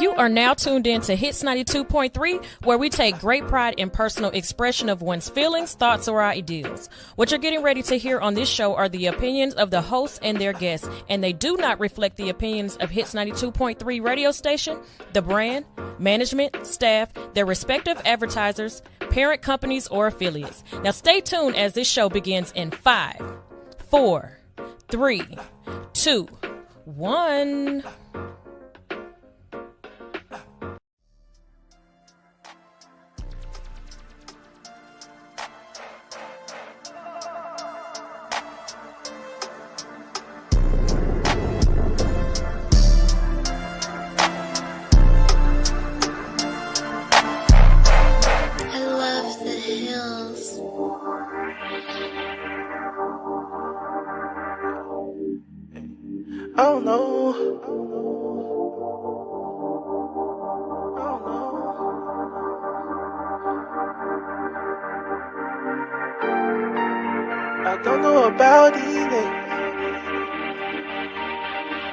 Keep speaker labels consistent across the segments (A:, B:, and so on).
A: You are now tuned in to Hits 92.3, where we take great pride in personal expression of one's feelings, thoughts, or ideals. What you're getting ready to hear on this show are the opinions of the hosts and their guests, and they do not reflect the opinions of Hits 92.3 radio station, the brand, management, staff, their respective advertisers, parent companies, or affiliates. Now stay tuned as this show begins in 5, 4, 3, 2, 1.
B: Oh no. I don't know about these niggas,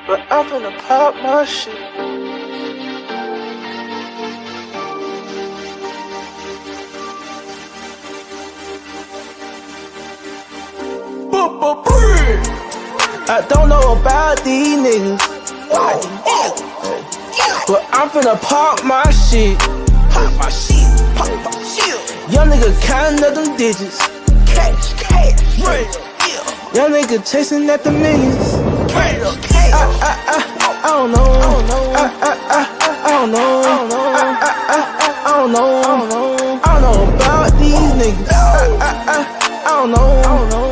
B: but I'm finna pop my shit. I don't know about these niggas, but I'm finna pop my shit. Pop my shit, pop my shit. Young nigga counting up them digits. Cash, cash, right. Young nigga chasing at the millions. I don't know. I don't know. I don't know. I don't know about these niggas. I don't know. I don't know.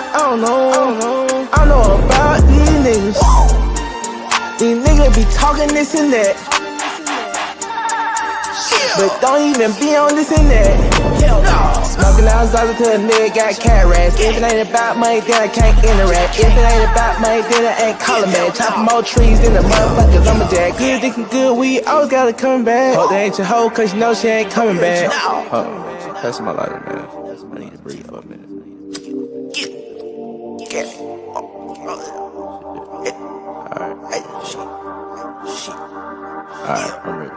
B: I don't know. I know about these niggas. These niggas be talking this and that, but don't even be on this and that. Smoking outside till a nigga got cat rats. If it ain't about money, then I can't interact. If it ain't about money, then I ain't calling back. Chopping more trees than the motherfuckers, I'm a jack. Good thinking good, we always gotta come back. Hope that ain't your hoe, cause you know she ain't coming back. That's my lighter, man. I need to breathe for a minute. Alright, I'm ready.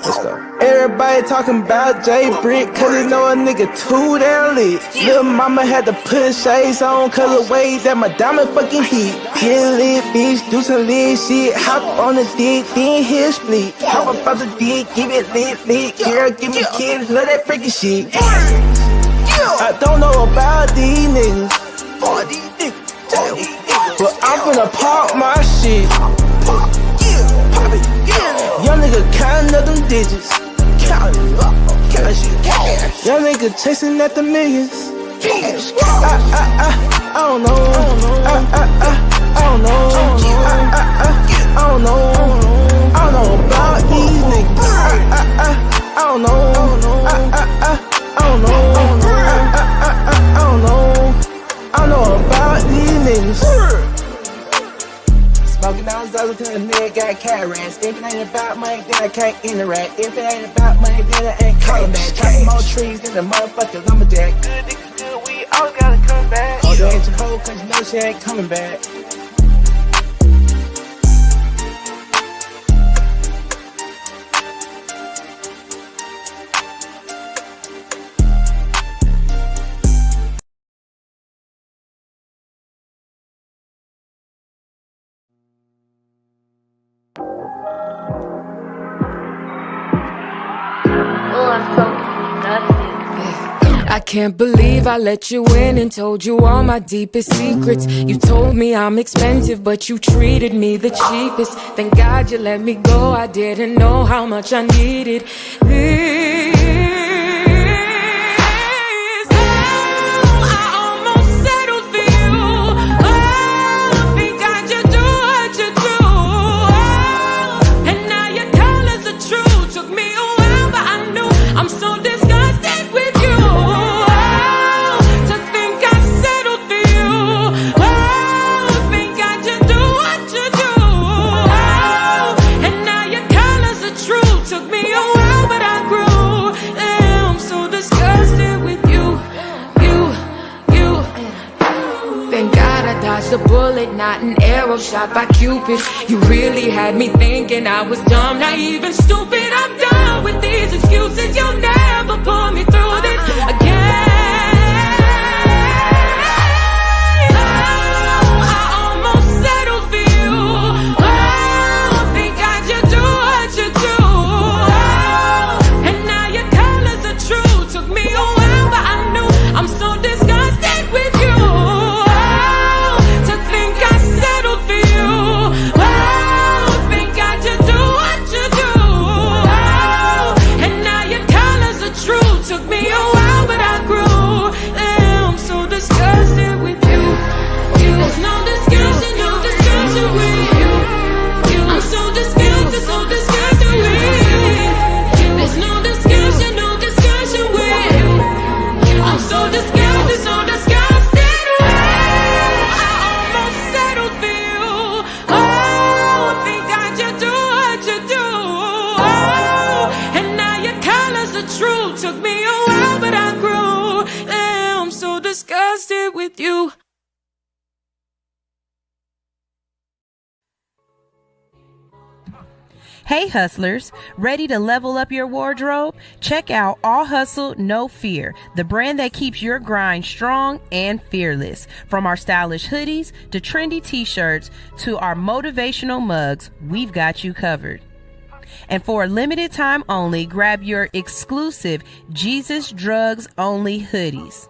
B: Let's go. Everybody talking about J Brick, cause they know a nigga too damn lit. Lil' mama had to put shades on, cause the way that my diamond fucking heat. Get lit, bitch, do some lit shit. Hop on the dick, then hit a split. Hop up out the dick, give it lit. Girl, give me kids, love that freaking shit. I don't know about these niggas, but I'm finna pop my shit. Young nigga counting up them digits. Young nigga chasing at the millions. I don't know. I don't know. I don't know about these niggas. I don't know. I know about these niggas. Smoking down Zaza till a nigga got cat rats. If it ain't about money, then I can't interact. If it ain't about money, then I ain't calling back. Chopping more trees than the motherfuckers, I'm a jack. Good nigga, good, we always gotta come back. Oh, that ain't your hoe, cause you know she ain't coming back.
C: I can't believe I let you in and told you all my deepest secrets. You told me I'm expensive, but you treated me the cheapest. Thank God you let me go, I didn't know how much I needed this. I almost settled for you. Oh, think I just do what you do. Oh, and now your colors are true. Took me a while, but I knew I'm so disgusted with you. Took me a while, but I grew. dodged a bullet, not an arrow shot by Cupid. You really had me thinking I was dumb, naive and stupid. I'm done with these excuses. You'll never pull me through this again. With you.
D: Hey hustlers, ready to level up your wardrobe? Check out All Hustle, No Fear, the brand that keeps your grind strong and fearless. From our stylish hoodies to trendy t-shirts to our motivational mugs, we've got you covered. And for a limited time only, grab your exclusive Jesus Drugs Only hoodies.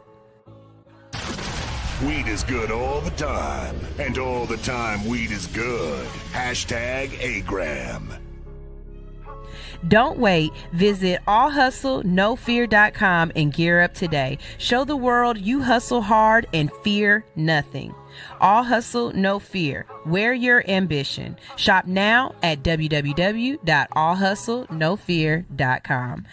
E: Weed is good all the time, and all the time weed is good. Hashtag Agram.
D: Don't wait. Visit allhustlenofear.com and gear up today. Show the world you hustle hard and fear nothing. All Hustle, No Fear. Wear your ambition. Shop now at www.allhustlenofear.com.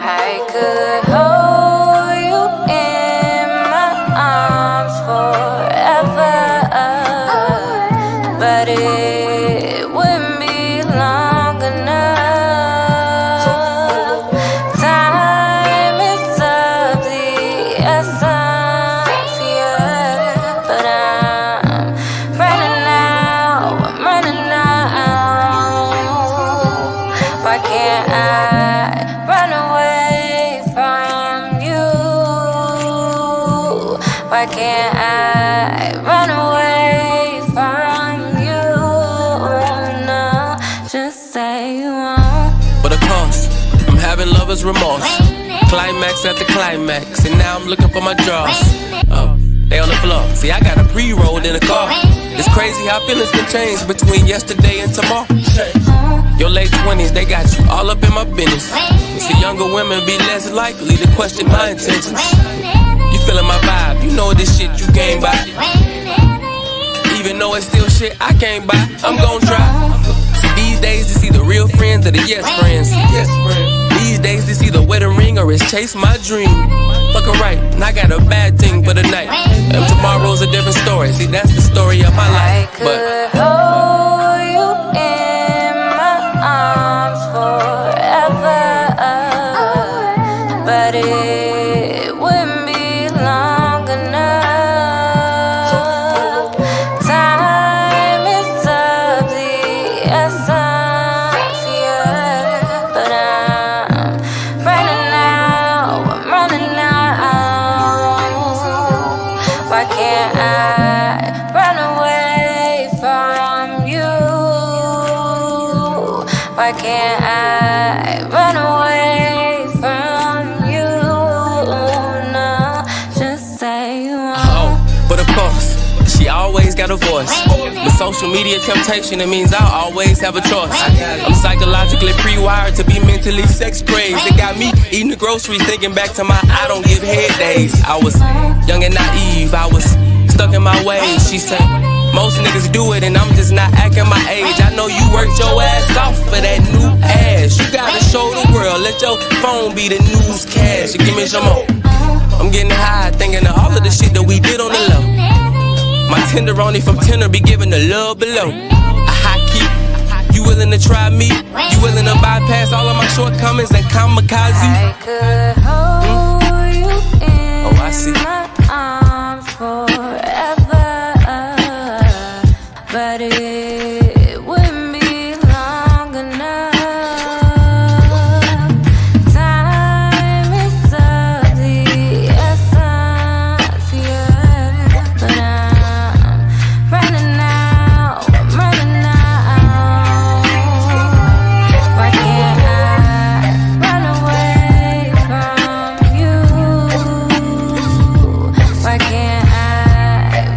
C: I could hold you in my arms forever, but it wouldn't be long enough. Time is of the essence, yeah, but I'm running out. Why can't I run away from you? Why can't I run away from you? No, just say you won't.
F: But of course, I'm having lover's remorse. Climax after climax, and now I'm looking for my drawers. Oh, they on the floor. See, I got a pre-rolled in the car. It's crazy how feelings can change between yesterday and tomorrow. Your late 20s, they got you all up in my business. See, younger women be less likely to question my intentions. You feeling my vibe, you know this shit you came by. Even though it's still shit I can't buy, I'm gon' try. See, these days it's either real friends or the yes friends. These days it's either wedding ring or it's chase my dream. Fucking right, and I got a bad thing for the night. And tomorrow's a different story. See, that's the story of my life. But
C: hold you in my arms forever, but it wouldn't be long enough. Time is of the essence, yeah, but I'm running out. Why can't I run away from you? Why can't I run away from you? No, just say you won't.
F: oh, but of course, she always got a voice. With social media temptation, it means I'll always have a choice. I'm psychologically pre-wired to be mentally sex crazed. It got me eating the groceries, thinking back to my I don't give head days. I was young and naive, I was stuck in my ways. She said, most niggas do it and I'm just not acting my age. I know you worked your ass off for that new ass. You gotta show the world, let your phone be the newscast. Give me some more. I'm getting high, thinking of all of the shit that we did on the low. My tenderoni from tender, be giving the love below. A high key, you willing to try me? You willing to bypass all of my shortcomings and kamikaze?
C: I could hold you in
F: Oh, I see.
C: my arms forever, but it wouldn't be long enough. Time is of the essence, yeah. But I'm running out, I'm running out. Why can't I run away from you? Why can't I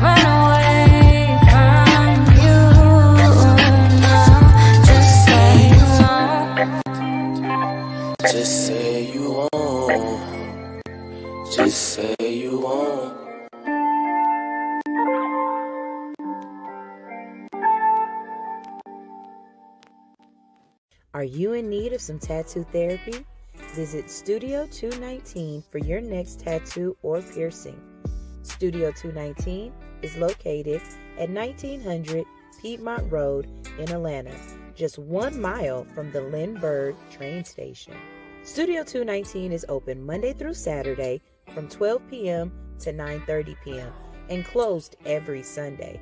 C: run away from you? No, just say you won't.
F: Just say you won't. Just say you won't.
G: Are you in need of some tattoo therapy? Visit Studio 219 for your next tattoo or piercing. Studio 219 is located at 1900 Piedmont Road in Atlanta, just 1 mile from the Lindbergh train station. Studio 219 is open Monday through Saturday from 12 p.m. to 9:30 p.m. and closed every Sunday.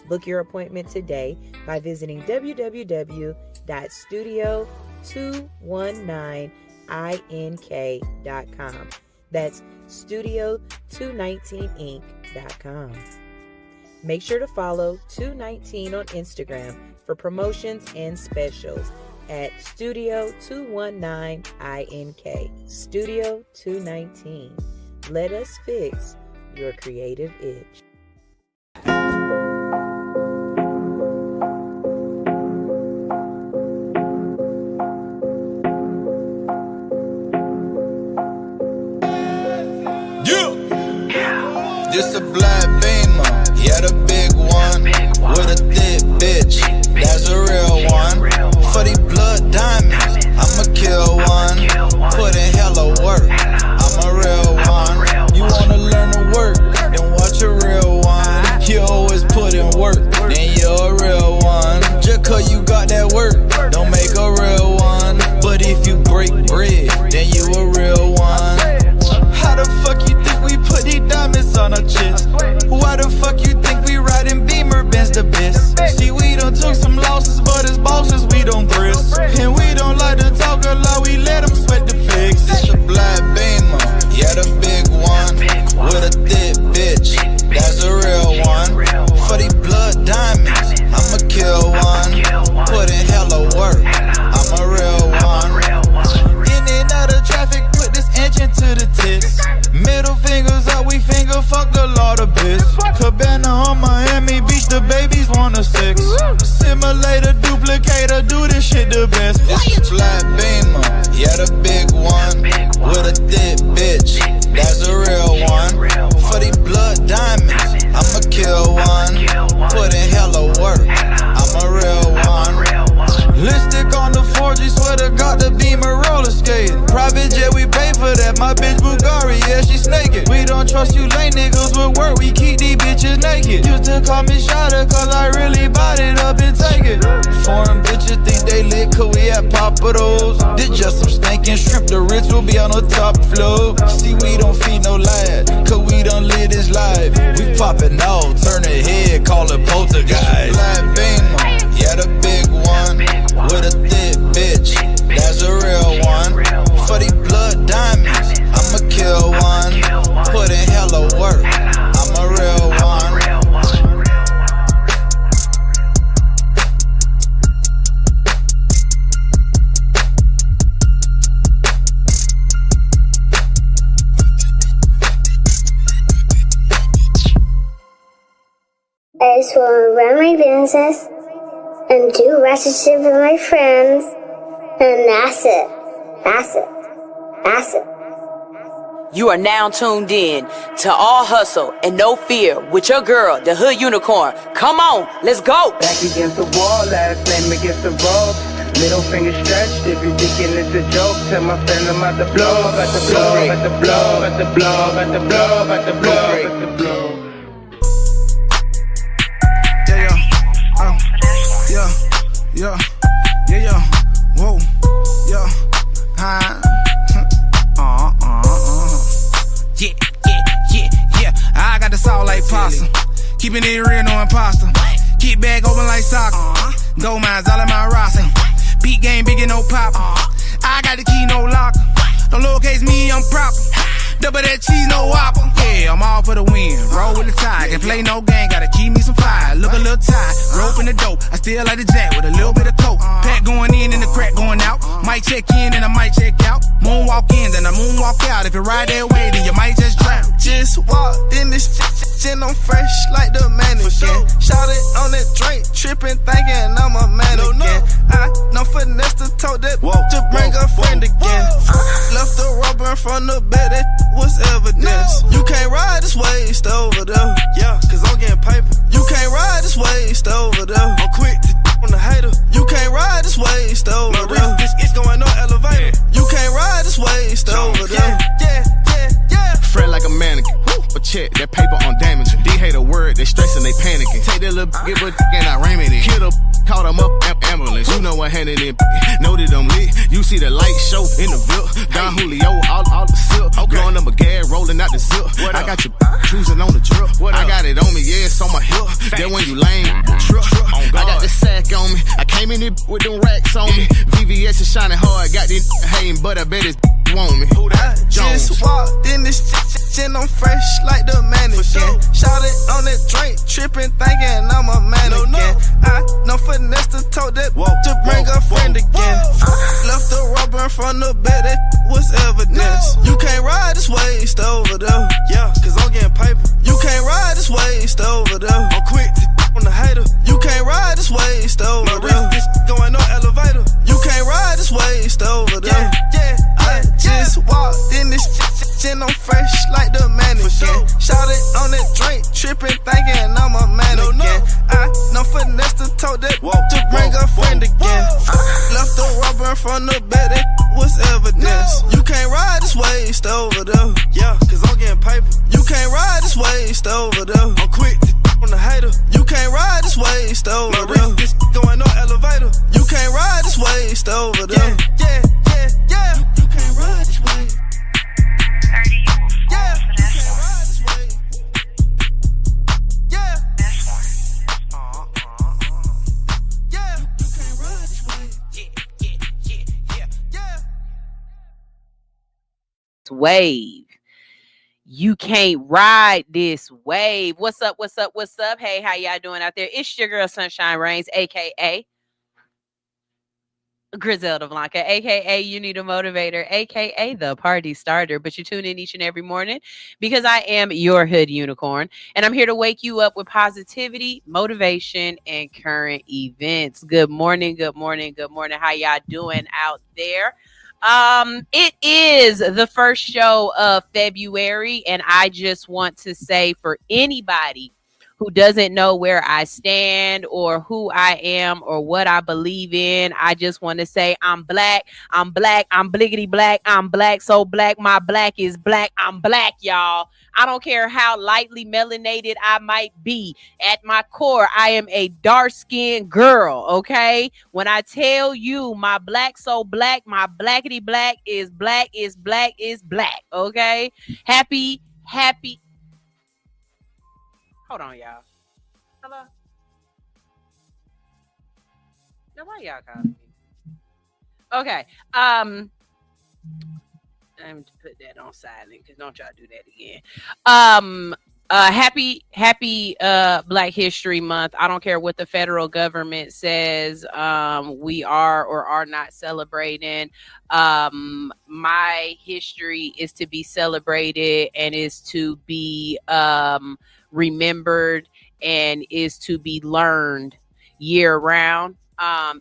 G: Book your appointment today by visiting www.studio219ink.com. That's studio219inc.com. Make sure to follow 219 on Instagram for promotions and specials at Studio219ink. Studio 219. Let us fix your creative itch.
H: This a black beamer, yeah, the big one, with a thick bitch, that's a real one. For these blood diamonds, I'ma kill one. Put in hella work, I'm a real one. You wanna learn to work, then watch a real one. You always put in work, then you're a real one. Just cause you got that work, don't make a real one. But if you break bread, then you a real one. How the fuck you think we put these diamonds on our chest? Why the fuck you think we riding Beamer Benz the best? See, we done took some losses, but as bosses we don't press. And we don't like to talk a lot, we let them sweat the fix. It's a black Beamer, yeah, the big one, with a thick bitch, that's a real one. For these blood diamonds, I'ma kill one. Put in hella work, I'm a real one. In and out of traffic, put this engine to the test. Middle fingers up, we finger fuck the lot of bitch. Cabana on Miami Beach, the babies wanna sex. Simulator, duplicator, do this shit the best. It's a flat beamer, yeah, the big one, with a thick bitch, that's a real one. For these blood diamonds, I'ma kill one. Put in hella work, I'm a real one. Lipstick on the 4G, swear to God the Beamer roller skating. Private jet, we pay for that, my bitch Bulgari, yeah, she snaking. We don't trust you lame niggas with work, we keep these bitches naked. Used to call me Shotta, cause I really bought it up and take it. Foreign bitches think they lit, cause we at Papados. This just some stinking shrimp, the Ritz will be on the top floor. See, we don't feed no lad, cause we done live this life. We poppin' out, turn the head, call it poltergeist. Black Beamer, yeah, the big one, with a thick bitch, that's a real one. For these blood diamonds, I'ma kill one. Put in hella work, I'm a real one.
I: I just want to run my business and do ratchet shit with my friends, and that's it. That's it. That's it.
J: You are now tuned in to All Hustle and No Fear with your girl, the Hood Unicorn. Come on, let's go.
B: Back against the wall, last name against the rope. Middle finger stretched, if you're thinking it's a joke, tell my friend I'm at the blow, at the blow, at the blow, at the blow, at the blow, at the blow, at the blow. sauce like pasta. Keeping it real, no imposter. Kick back open like soccer. Gold mines all in my roster. Peak game, big and no pop. I got the key, no locker. Don't lowercase me, I'm proper. Double that cheese, no whopper. Yeah, I'm all for the win. Roll with the tide. Can't play no game, gotta keep me some fire. Look a little tight. Rope in the dope. I still like the jack with a little bit of coke. Pack going in and the crack going out. Might check in and I might check out. Moonwalk in, then I moonwalk out. If you ride that way, then you might just drown.
K: Just walked in this shit, I'm fresh like the mannequin. Shout it on that drink, tripping, thinking I'm a mannequin. I know finesse to tote that to bring a friend again. Left the rubber in front of the bed, that was evidence. You can't ride this waist over there, yeah, cause I'm getting paper. You can't ride this waist over there. I'm quick to on the hater. You can't ride this waist over there. It's going no elevator. You can't ride this waist over there. Yeah.
L: Fret like a mannequin. But check that paper on damaging. They hate a word, they stressing, they panicking. Take that little get a and I ram it in. Kill the caught them up, ambulance. You know what handed in. Know that I'm lit. You see the light show in the VIP. Don Julio, all the silk. Blowing up a gas, rolling out the zip. I got you cruising on the drip. I got it on me, yeah, it's on my hip. That when you lame, trip. I got the sack on me. I came in it with them racks on me. VVS is shining hard. Got this hating, but I bet it's want me.
K: I just walked in this shit, I'm fresh like the mannequin. Shout it on that drink, tripping, thinking I'm a mannequin. I know finesse to tote that to bring a friend again. Left the rubber in front of the bed, that was evidence. You can't ride this waist over there, yeah, cause I'm getting paper. You can't ride this waist over there. I'm quick to on the hater. You can't ride this waist over there. Going no elevator. You can't ride this waist over there. I just walked in this shit, I'm fresh like the mannequin. Shout it on that drink, tripping, thinking I'm a mannequin. I know finesse to tote that to bring a friend again. Left the rubber in front of the bed, that was evidence. You can't ride this waist over there, yeah, cause I'm getting paper. You can't ride this waist over there. I'm quick to on the hater. You can't ride this waist over there. Going no elevator. You can't ride this waist over there. Yeah. You can't ride this way. Yeah, you can't ride this way. Yeah. Yeah, you can't ride this way. Yeah.
D: Wave. You can't ride this wave. What's up? Hey, how y'all doing out there? It's your girl Sunshine Reigns, aka Griselda Blanca, aka You Need a Motivator, aka the Party Starter. But you tune in each and every morning because I am your hood unicorn, and I'm here to wake you up with positivity, motivation, and current events. Good morning. How y'all doing out there? It is the first show of February, and I just want to say, for anybody who doesn't know where I stand or who I am or what I believe in, I just want to say I'm black, I'm bliggity black, I'm black, so black, my black is black, I'm black, y'all. I don't care how lightly melanated I might be. At my core, I am a dark-skinned girl, okay? When I tell you my black, so black, my blackity black is black, okay? Happy. Hold on, y'all. Hello? Now, why y'all calling me? Okay. Let me put that on silent because don't y'all do that again. Happy Black History Month. I don't care what the federal government says. We are or are not celebrating. My history is to be celebrated and is to be remembered and is to be learned year round.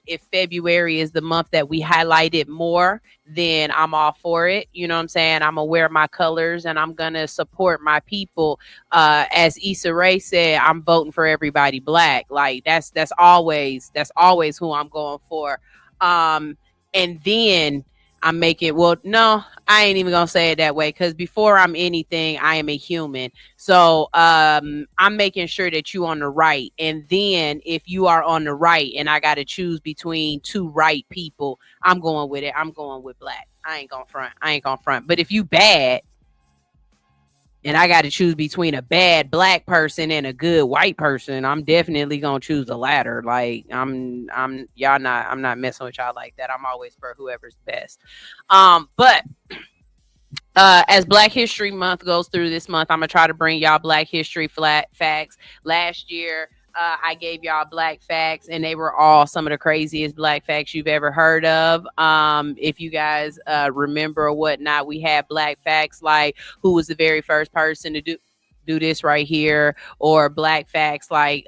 D: If February is the month that we highlight it more, then I'm all for it. You know what I'm saying? I'm gonna wear my colors and I'm gonna support my people. As Issa Rae said, I'm voting for everybody black. Like that's always who I'm going for. And then I'm making, well, no, I ain't even gonna say it that way, because before I'm anything, I am a human. So I'm making sure that you on the right. And then if you are on the right and I gotta choose between two right people, I'm going with it. I'm going with black. I ain't gonna front. But if you bad, and I got to choose between a bad black person and a good white person, I'm definitely gonna choose the latter. Like I'm not messing with y'all like that. I'm always for whoever's best. But as Black History Month goes through this month, I'm gonna try to bring y'all Black History facts. Last year, I gave y'all black facts, and they were all some of the craziest black facts you've ever heard of. If you guys remember or whatnot, we had black facts like who was the very first person to do this right here, or black facts like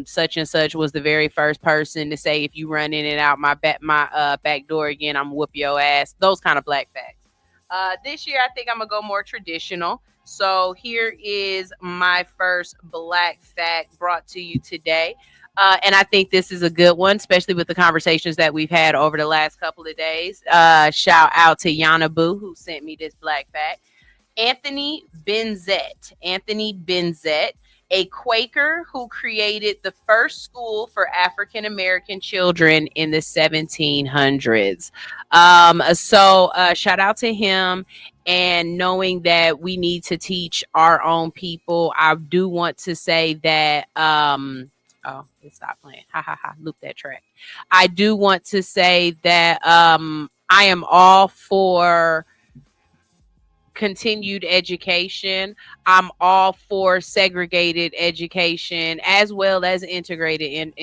D: such and such was the very first person to say, if you run in and out my back door again, I'm gonna whoop your ass. Those kind of black facts. This year, I think I'm gonna go more traditional. So here is my first black fact brought to you today. And I think this is a good one, especially with the conversations that we've had over the last couple of days. Shout out to Yana Boo, who sent me this black fact. Anthony Benzett, a Quaker who created the first school for African American children in the 1700s. So shout out to him. And knowing that we need to teach our own people, I do want to say that oh, it stopped playing. Ha ha ha. Loop that track. I do want to say that I am all for continued education. I'm all for segregated education as well as integrated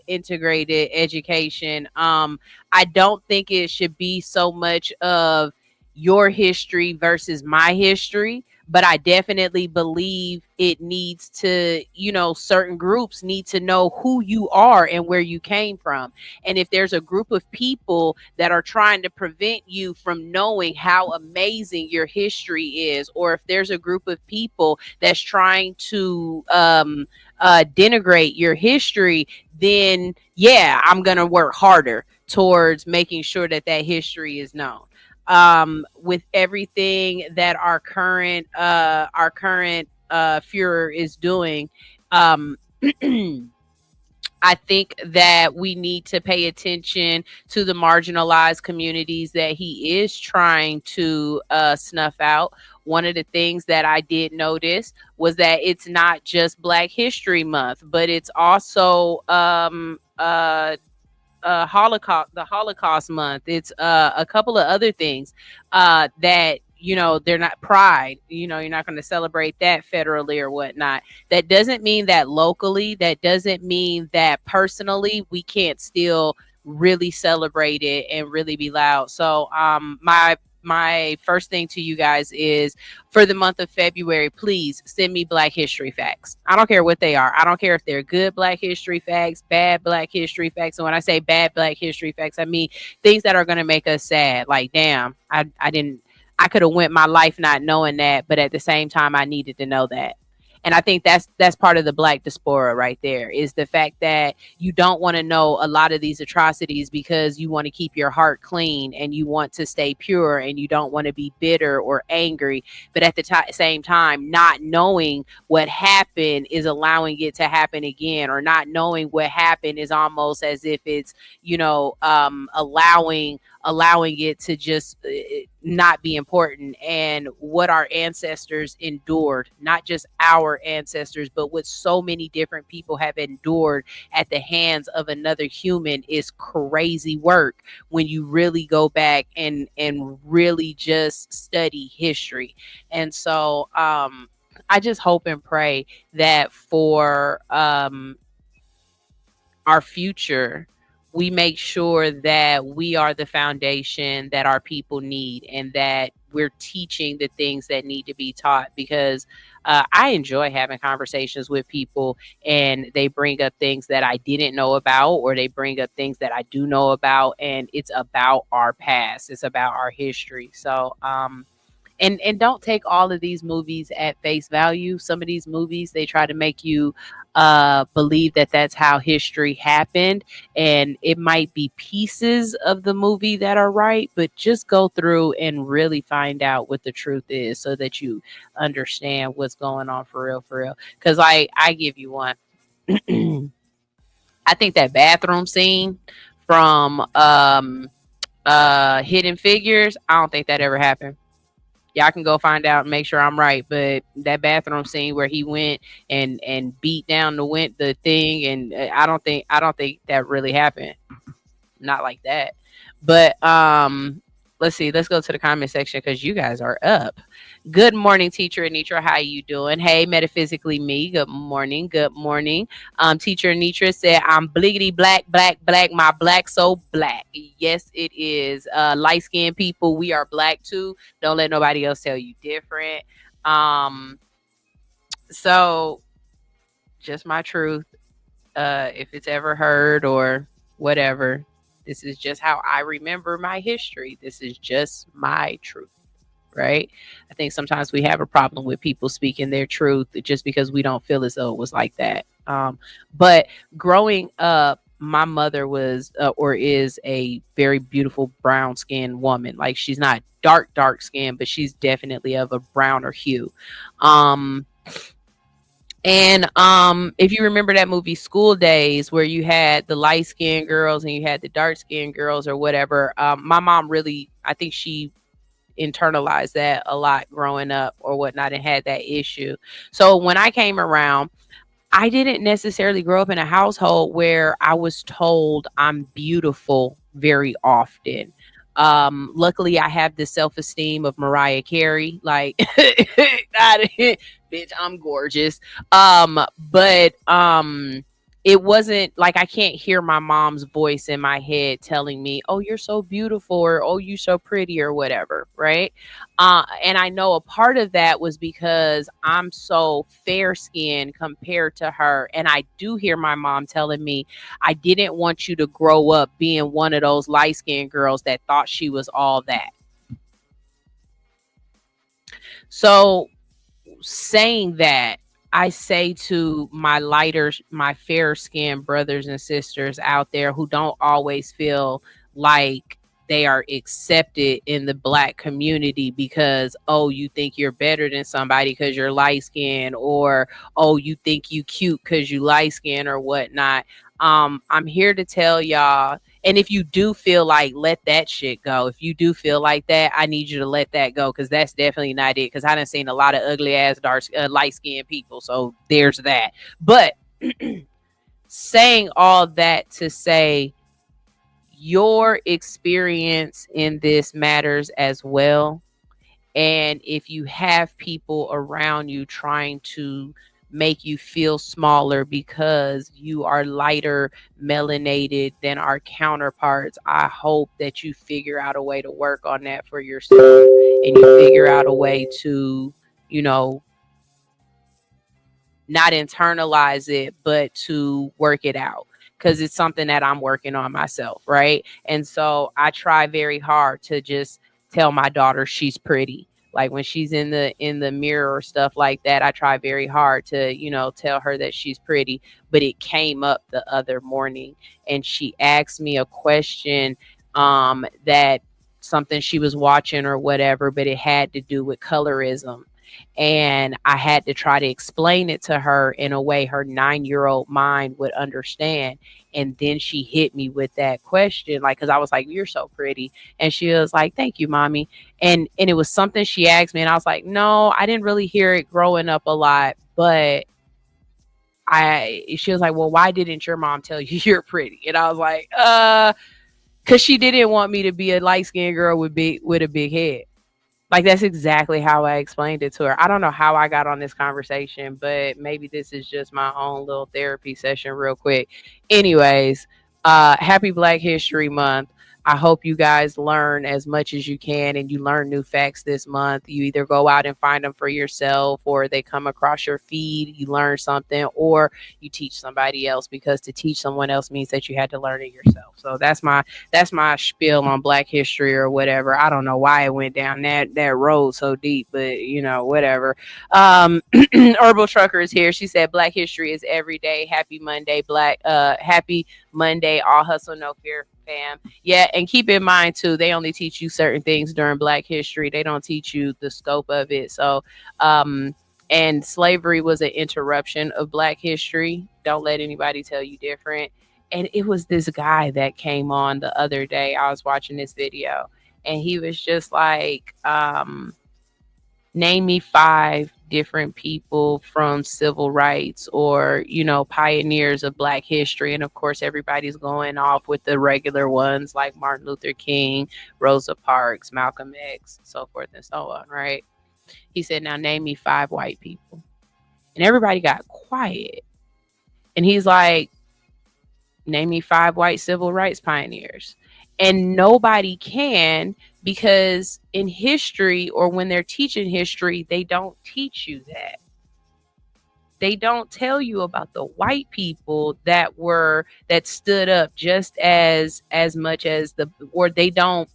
D: integrated education. I don't think it should be so much of your history versus my history, but I definitely believe it needs to, certain groups need to know who you are and where you came from. And if there's a group of people that are trying to prevent you from knowing how amazing your history is, or if there's a group of people that's trying to denigrate your history, then yeah, I'm going to work harder towards making sure that history is known. With everything that our current Führer is doing, I think that we need to pay attention to the marginalized communities that he is trying to snuff out. One of the things that I did notice was that it's not just Black History Month, but it's also Holocaust month. It's a couple of other things that they're not Pride. You're not going to celebrate that federally or whatnot. That doesn't mean that locally. That doesn't mean that personally we can't still really celebrate it and really be loud. So my first thing to you guys is, for the month of February, please send me Black History facts. I don't care what they are. I don't care if they're good Black History facts, bad Black History facts. And when I say bad Black History facts, I mean things that are going to make us sad. Like, damn, I could have went my life not knowing that, but at the same time, I needed to know that. And I think that's part of the Black diaspora right there, is the fact that you don't want to know a lot of these atrocities because you want to keep your heart clean and you want to stay pure and you don't want to be bitter or angry. But at the same time, not knowing what happened is allowing it to happen again, or not knowing what happened is almost as if it's, allowing it to just not be important. And what our ancestors endured, not just our ancestors, but what so many different people have endured at the hands of another human, is crazy work when you really go back and really just study history. And so I just hope and pray that for our future, we make sure that we are the foundation that our people need, and that we're teaching the things that need to be taught. Because I enjoy having conversations with people and they bring up things that I didn't know about, or they bring up things that I do know about, and it's about our past. It's about our history. So, and don't take all of these movies at face value. Some of these movies, they try to make you believe that that's how history happened, and it might be pieces of the movie that are right, but just go through and really find out what the truth is, so that you understand what's going on for real. Because I give you one. I think that bathroom scene from Hidden Figures, I don't think that ever happened. Y'all can go find out and make sure I'm right. But that bathroom scene where he went and beat down the thing, and I don't think that really happened. Not like that. But let's see. Let's go to the comment section because you guys are up. Good morning, teacher Anitra. How you doing? Hey, metaphysically me. Good morning. Good morning. Teacher Anitra said, I'm bliggity black, black, black. My black so black. Yes, it is. Light skinned people, we are black too. Don't let nobody else tell you different. So just my truth. If it's ever heard or whatever, this is just how I remember my history. This is just my truth, right? I think sometimes we have a problem with people speaking their truth just because we don't feel as though it was like that. But growing up, my mother was or is a very beautiful brown skinned woman. Like, she's not dark skin, but she's definitely of a browner hue. And if you remember that movie School Days, where you had the light skinned girls and you had the dark skinned girls or whatever, my mom really, I think she internalized that a lot growing up or whatnot and had that issue. So when I came around, I didn't necessarily grow up in a household where I was told I'm beautiful very often. Luckily I have the self-esteem of Mariah Carey. Like, bitch, I'm gorgeous. But it wasn't like I can't hear my mom's voice in my head telling me, oh, you're so beautiful, or oh, you're so pretty, or whatever, right? And I know a part of that was because I'm so fair skinned compared to her. And I do hear my mom telling me, I didn't want you to grow up being one of those light skinned girls that thought she was all that. So saying that, I say to my fair skinned brothers and sisters out there who don't always feel like they are accepted in the Black community because, oh, you think you're better than somebody because you're light skinned, or, oh, you think you cute because you light skinned or whatnot. I'm here to tell y'all, and if you do feel like, let that shit go. If you do feel like that, I need you to let that go, because that's definitely not it. Because I done seen a lot of ugly ass light skinned people. So there's that. But saying all that to say, your experience in this matters as well. And if you have people around you trying to make you feel smaller because you are lighter melanated than our counterparts, I hope that you figure out a way to work on that for yourself, and you figure out a way to, not internalize it, but to work it out, because it's something that I'm working on myself, right? And so I try very hard to just tell my daughter she's pretty. Like when she's in the mirror or stuff like that, I try very hard to, tell her that she's pretty. But it came up the other morning and she asked me a question that something she was watching or whatever, but it had to do with colorism. And I had to try to explain it to her in a way her 9-year-old mind would understand. And then she hit me with that question, like, because I was like, you're so pretty. And she was like, thank you, mommy. And it was something she asked me. And I was like, no, I didn't really hear it growing up a lot. But she was like, well, why didn't your mom tell you you're pretty? And I was like, because she didn't want me to be a light-skinned girl with a big head. Like, that's exactly how I explained it to her. I don't know how I got on this conversation, but maybe this is just my own little therapy session real quick. Anyways, happy Black History Month. I hope you guys learn as much as you can and you learn new facts this month. You either go out and find them for yourself, or they come across your feed, you learn something, or you teach somebody else, because to teach someone else means that you had to learn it yourself. So that's my spiel on Black history or whatever. I don't know why it went down that road so deep, but whatever. Herbal Trucker is here. She said Black history is every day. Happy Monday, happy Monday, all hustle, no fear, fam. Yeah, and keep in mind too, they only teach you certain things during Black history. They don't teach you the scope of it. So and slavery was an interruption of Black history. Don't let anybody tell you different. And it was this guy that came on the other day. I was watching this video and he was just like, Name me 5 different people from civil rights or, pioneers of Black history. And of course, everybody's going off with the regular ones like Martin Luther King, Rosa Parks, Malcolm X, so forth and so on, right? He said, now name me 5 white people. And everybody got quiet. And he's like, name me 5 white civil rights pioneers. And nobody can, because in history, or when they're teaching history, they don't teach you that. They don't tell you about the white people that stood up just as much as or they don't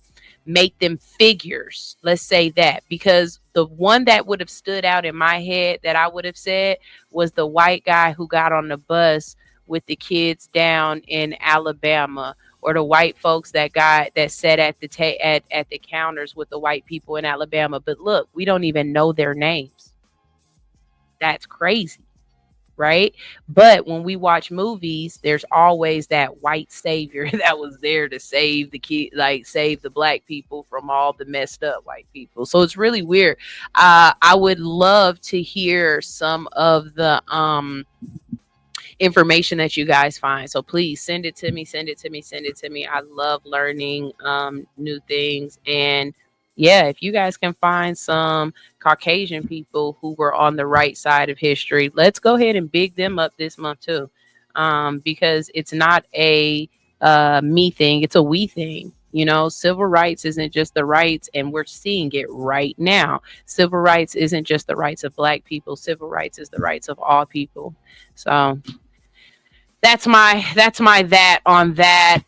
D: make them figures. Let's say that, because the one that would have stood out in my head that I would have said was the white guy who got on the bus with the kids down in Alabama, or the white folks that sat at the counters with the white people in Alabama. But look, we don't even know their names. That's crazy, right? But when we watch movies, there's always that white savior that was there to save save the Black people from all the messed up white people. So it's really weird. I would love to hear some of the information that you guys find. So please send it to me. I love learning new things. And yeah, if you guys can find some Caucasian people who were on the right side of history, let's go ahead and big them up this month too. Because it's not a me thing, it's a we thing. Civil rights isn't just the rights, and we're seeing it right now. Civil rights isn't just the rights of Black people. Civil rights is the rights of all people. So that's my that on that.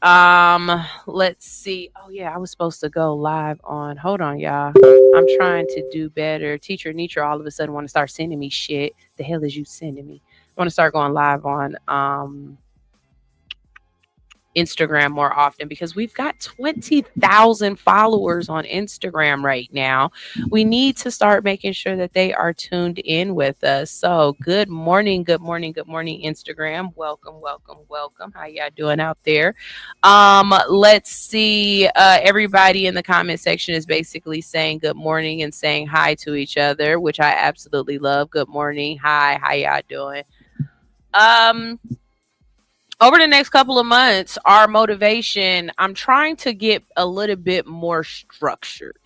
D: Let's see. Oh yeah, I was supposed to go live on. Hold on, y'all. I'm trying to do better. Teacher Nitra all of a sudden want to start sending me shit. The hell is you sending me? I want to start going live on Instagram more often, because we've got 20,000 followers on Instagram right now. We need to start making sure that they are tuned in with us. So good morning, Instagram. Welcome. How y'all doing out there? Let's see. Everybody in the comment section is basically saying good morning and saying hi to each other, which I absolutely love. Good morning. Hi, how y'all doing? Over the next couple of months, our motivation, I'm trying to get a little bit more structured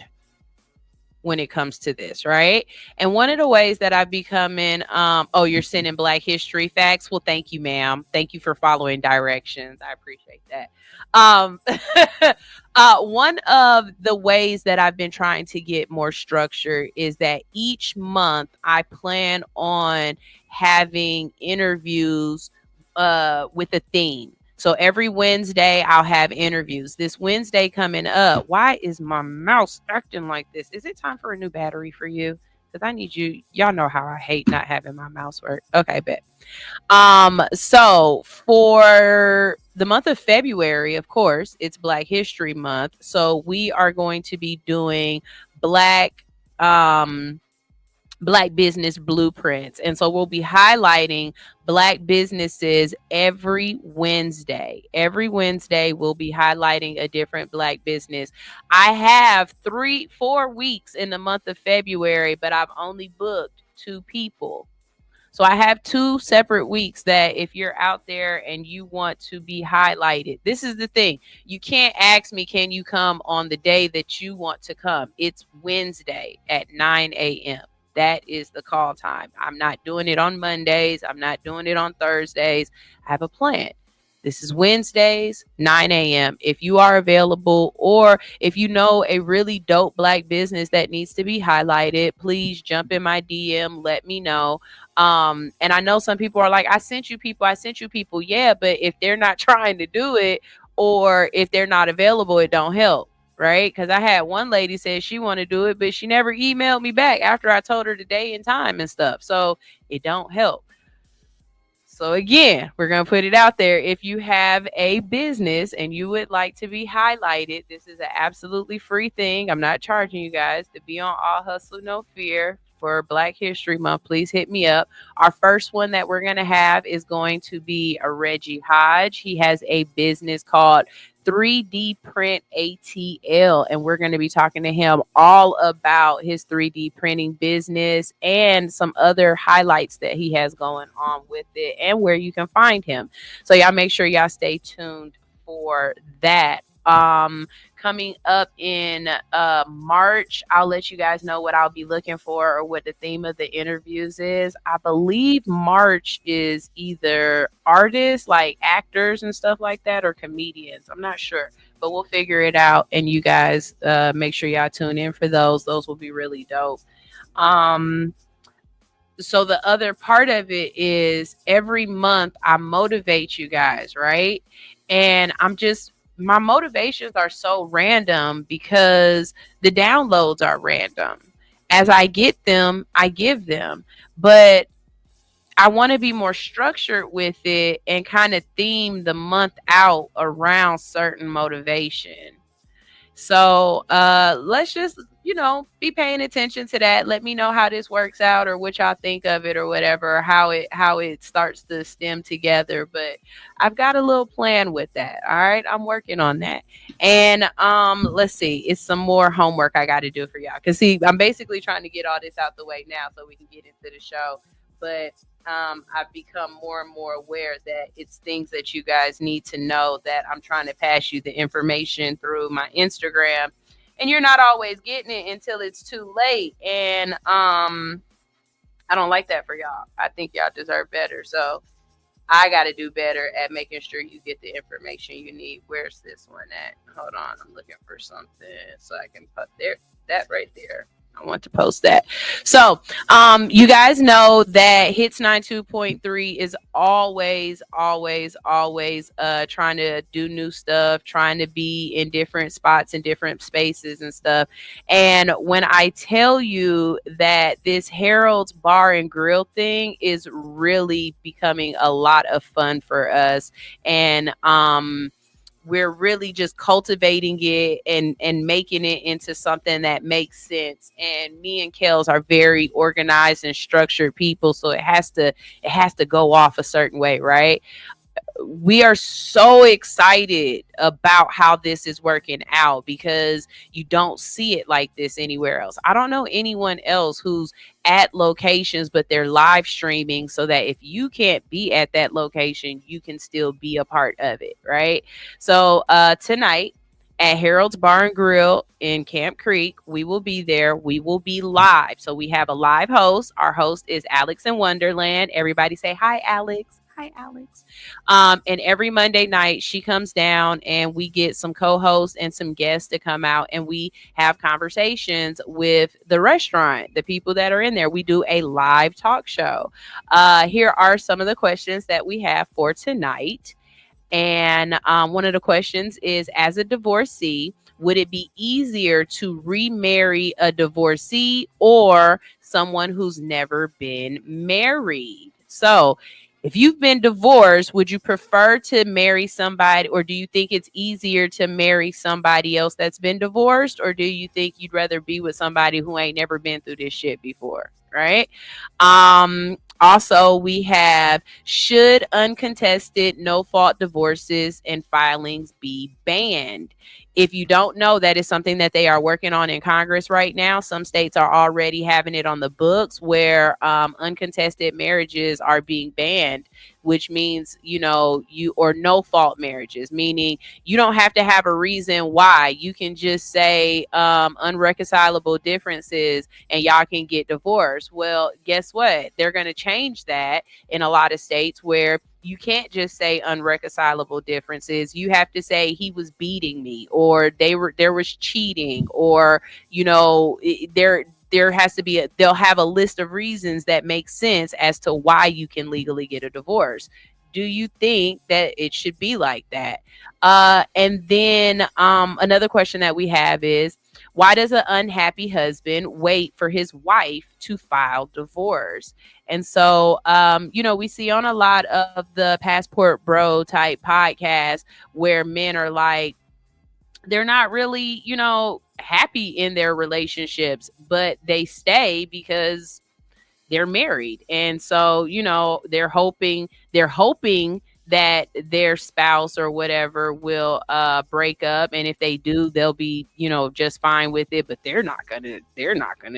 D: when it comes to this, right? And one of the ways that I've become you're sending Black history facts. Well, thank you, ma'am. Thank you for following directions. I appreciate that. One of the ways that I've been trying to get more structured is that each month I plan on having interviews with a theme. So every Wednesday I'll have interviews. This Wednesday coming up, why is my mouse acting like this? Is it time for a new battery for you? Because I need you. Y'all know how I hate not having my mouse work. Okay, bet. So for the month of February, of course, it's Black History Month. So we are going to be doing Black business blueprints. And so we'll be highlighting Black businesses every Wednesday. Every Wednesday, we'll be highlighting a different Black business. I have 4 weeks in the month of February, but I've only booked 2 people. So I have 2 separate weeks that if you're out there and you want to be highlighted, this is the thing. You can't ask me, can you come on the day that you want to come? It's Wednesday at 9 a.m. That is the call time. I'm not doing it on Mondays. I'm not doing it on Thursdays. I have a plan. This is Wednesdays, 9 a.m. If you are available, or if you know a really dope Black business that needs to be highlighted, please jump in my DM. Let me know. And I know some people are like, I sent you people. Yeah, but if they're not trying to do it, or if they're not available, it don't help. Right? Because I had one lady say she want to do it, but she never emailed me back after I told her the day and time and stuff. So it don't help. So again, we're going to put it out there. If you have a business and you would like to be highlighted, this is an absolutely free thing. I'm not charging you guys to be on All Hustle, No Fear. for Black History Month, please hit me up. Our first one that we're going to have is going to be a Reggie Hodge. He has a business called 3D Print ATL, and we're going to be talking to him all about his 3D printing business and some other highlights that he has going on with it and where you can find him. So y'all make sure y'all stay tuned for that. Coming up in March, I'll let you guys know what I'll be looking for or what the theme of the interviews is. I believe March is either artists, like actors and stuff like that, or comedians. I'm not sure, but we'll figure it out. And you guys make sure y'all tune in for those. Those will be really dope. So the other part of it is every month I motivate you guys, right? And my motivations are so random because the downloads are random. As I get them, I give them. But I want to be more structured with it and kind of theme the month out around certain motivation. So let's just, be paying attention to that. Let me know how this works out or what y'all think of it or whatever, or how it starts to stem together. But I've got a little plan with that. All right. I'm working on that. And let's see. It's some more homework I got to do for y'all. Because see, I'm basically trying to get all this out the way now so we can get into the show. But I've become more and more aware that it's things that you guys need to know, that I'm trying to pass you the information through my Instagram, and you're not always getting it until it's too late. And I don't like that for y'all. I think y'all deserve better. So I got to do better at making sure you get the information you need. Where's this one at? Hold on. I'm looking for something so I can put that right there. I want to post that. So, you guys know that Hits 92.3 is always trying to do new stuff, trying to be in different spots and different spaces and stuff. And when I tell you that this Harold's Bar and Grill thing is really becoming a lot of fun for us, and we're really just cultivating it and making it into something that makes sense. And me and Kels are very organized and structured people, so it has to go off a certain way, right? We are so excited about how this is working out because you don't see it like this anywhere else. I don't know anyone else who's at locations, but they're live streaming so that if you can't be at that location, you can still be a part of it, right? So tonight at Harold's Bar and Grill in Camp Creek, we will be there. We will be live. So we have a live host. Our host is Alex in Wonderland. Everybody say hi, Alex. Hi, Alex. And every Monday night she comes down and we get some co-hosts and some guests to come out and we have conversations with the restaurant, the people that are in there. We do a live talk show. Here are some of the questions that we have for tonight. And one of the questions is, as a divorcee, would it be easier to remarry a divorcee or someone who's never been married? So if you've been divorced, would you prefer to marry somebody, or do you think it's easier to marry somebody else that's been divorced, or do you think you'd rather be with somebody who ain't never been through this shit before, right? Also, we have, should uncontested no-fault divorces and filings be banned? If you don't know, that is something that they are working on in Congress right now. Some states are already having it on the books where uncontested marriages are being banned, which means, or no fault marriages, meaning you don't have to have a reason why. You can just say unreconcilable differences and y'all can get divorced. Well, guess what? They're going to change that in a lot of states where you can't just say unreconcilable differences. You have to say he was beating me, or there was cheating, or there has to be they'll have a list of reasons that make sense as to why you can legally get a divorce. Do you think that it should be like that? And then another question that we have is, why does an unhappy husband wait for his wife to file divorce? And so, we see on a lot of the Passport Bro type podcasts where men are like, they're not really,
M: happy in their relationships, but they stay because they're married. And so, they're hoping that their spouse or whatever will break up, and if they do, they'll be, just fine with it, but they're not gonna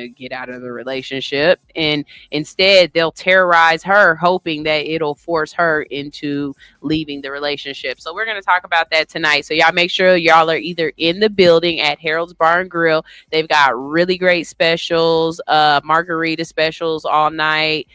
M: get out of the relationship, and instead they'll terrorize her, hoping that it'll force her into leaving the relationship. So we're going to talk about that tonight. So y'all make sure y'all are either in the building at Harold's Bar and Grill. They've got really great specials, margarita specials all night,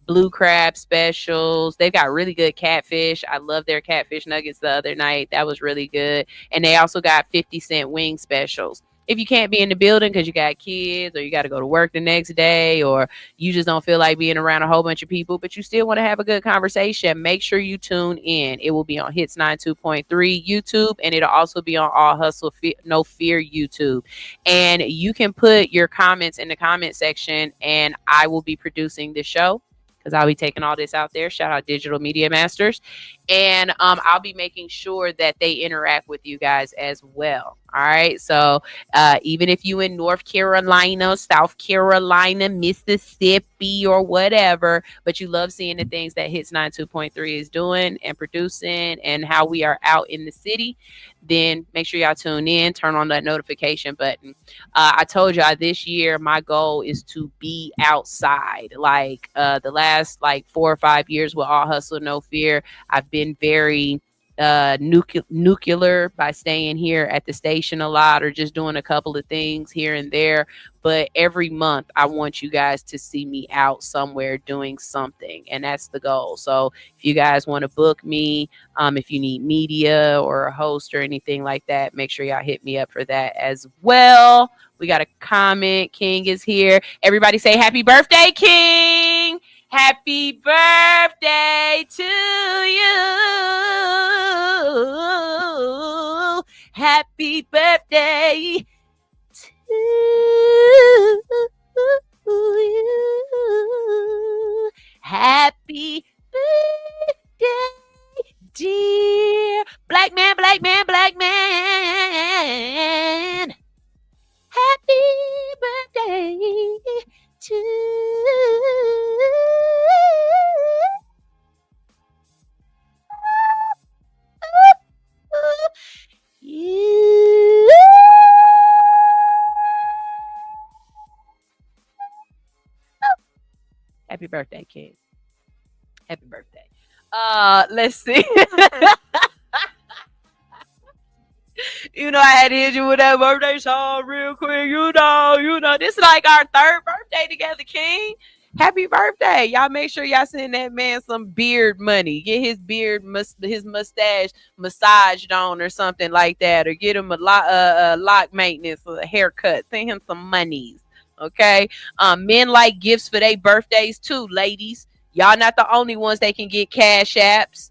M: blue crab specials. They've got really good catfish. I love their catfish nuggets the other night. That was really good. And they also got 50-cent wing specials. If you can't be in the building because you got kids or you got to go to work the next day, or you just don't feel like being around a whole bunch of people, but you still want to have a good conversation, make sure you tune in. It will be on Hits 92.3 YouTube, and it'll also be on All Hustle No Fear YouTube. And you can put your comments in the comment section, and I will be producing the show, because I'll be taking all this out there. Shout out Digital Media Masters. And I'll be making sure that they interact with you guys as well. All right. So even if you in North Carolina, South Carolina, Mississippi, or whatever, but you love seeing the things that Hits 92.3 is doing and producing and how we are out in the city, then make sure y'all tune in, turn on that notification button. I told y'all this year, my goal is to be outside. Like the last 4 or 5 years with All Hustle No Fear, I've been very nuclear by staying here at the station a lot, or just doing a couple of things here and there. But every month I want you guys to see me out somewhere doing something, and that's the goal. So if you guys want to book me, if you need media or a host or anything like that, make sure y'all hit me up for that as well. We got a comment. King is here. Everybody say happy birthday, King. Happy birthday to you. Happy birthday to you. Happy birthday, dear black man, black man, black man. Happy birthday to you. Happy birthday, King. Happy birthday. Let's see. I had to hit you with that birthday song real quick. This is like our third birthday together, King. Happy birthday. Y'all make sure y'all send that man some beard money. Get his beard, his mustache massaged on or something like that. Or get him a lock maintenance or a haircut. Send him some monies. Okay? Men like gifts for their birthdays too, ladies. Y'all not the only ones that can get cash apps.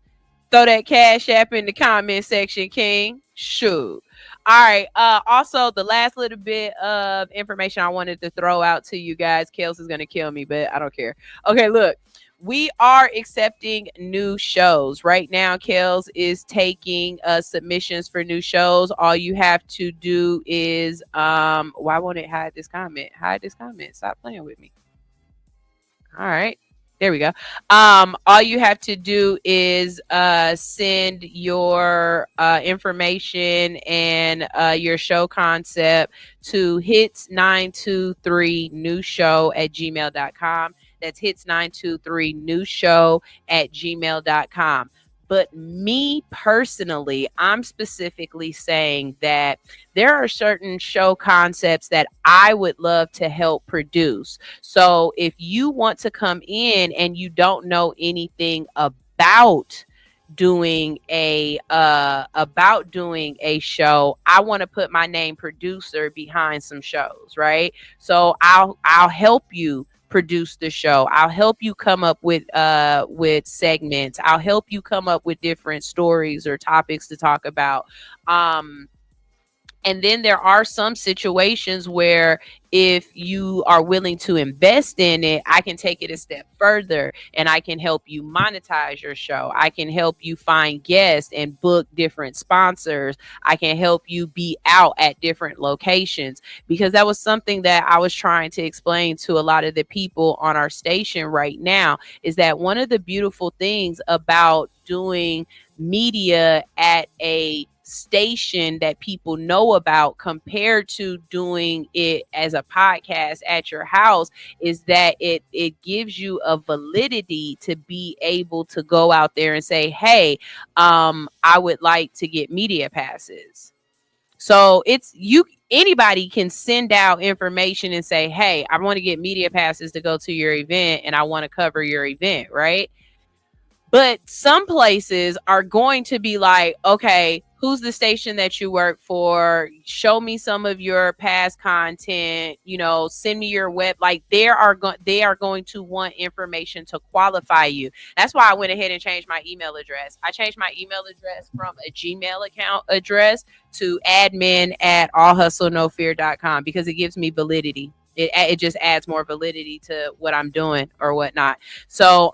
M: Throw that cash app in the comment section, King. Sure. All right. Also, the last little bit of information I wanted to throw out to you guys. Kels is going to kill me, but I don't care. Okay, look. We are accepting new shows. Right now, Kels is taking submissions for new shows. All you have to do is, why won't it hide this comment? Hide this comment. Stop playing with me. All right. There we go. All you have to do is send your information and your show concept to hits923newshow@gmail.com. That's hits923newshow@gmail.com. But me personally, I'm specifically saying that there are certain show concepts that I would love to help produce. So if you want to come in and you don't know anything about doing a show, I want to put my name producer behind some shows, right? So I'll help you produce the show. I'll help you come up with segments. I'll help you come up with different stories or topics to talk about. And then there are some situations where if you are willing to invest in it, I can take it a step further and I can help you monetize your show. I can help you find guests and book different sponsors. I can help you be out at different locations, because that was something that I was trying to explain to a lot of the people on our station right now, is that one of the beautiful things about doing media at a station that people know about compared to doing it as a podcast at your house is that it gives you a validity to be able to go out there and say, hey, I would like to get media passes. So it's you, anybody can send out information and say, hey, I want to get media passes to go to your event and I want to cover your event, right? But some places are going to be like, okay, who's the station that you work for? Show me some of your past content, send me your web. Like they are going to want information to qualify you. That's why I went ahead and changed my email address. I changed my email address from a Gmail account address to admin@allhustlenofear.com, because it gives me validity. It just adds more validity to what I'm doing or whatnot. So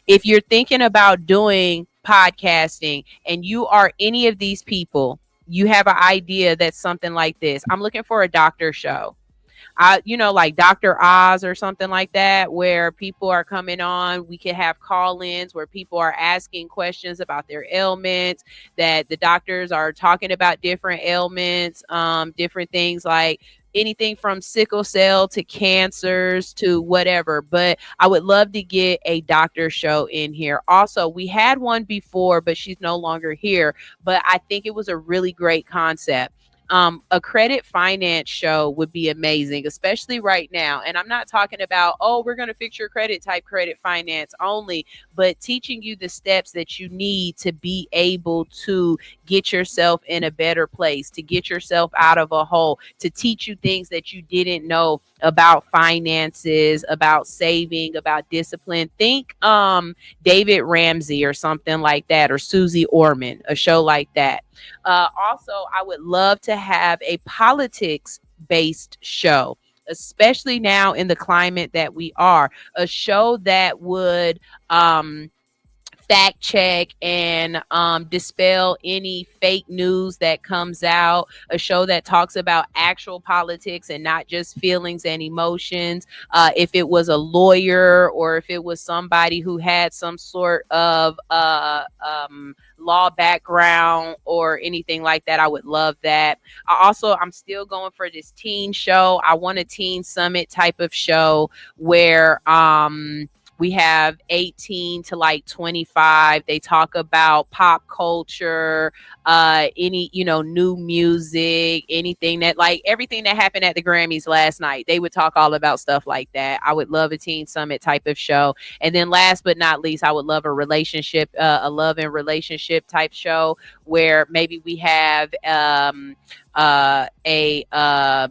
M: if you're thinking about doing podcasting and you are any of these people, you have an idea that's something like this. I'm looking for a doctor show. Like Dr. Oz or something like that, where people are coming on. We can have call-ins where people are asking questions about their ailments, that the doctors are talking about different ailments, different things like anything from sickle cell to cancers to whatever. But I would love to get a doctor show in here. Also, we had one before, but she's no longer here. But I think it was a really great concept. A credit finance show would be amazing, especially right now. And I'm not talking about, oh, we're going to fix your credit type credit finance only, but teaching you the steps that you need to be able to get yourself in a better place, to get yourself out of a hole, to teach you things that you didn't know about finances, about saving, about discipline. Think David Ramsey or something like that, or Susie Orman, a show like that. Also, I would love to have a politics based show, especially now in the climate that we are, a show that would fact check and dispel any fake news that comes out, a show that talks about actual politics and not just feelings and emotions. If it was a lawyer or if it was somebody who had some sort of law background or anything like that, I would love that. I'm still going for this teen show. I want a teen summit type of show where we have 18 to like 25. They talk about pop culture, any, new music, anything that, like everything that happened at the Grammys last night. They would talk all about stuff like that. I would love a teen summit type of show. And then last but not least, I would love a love and relationship type show where maybe we have a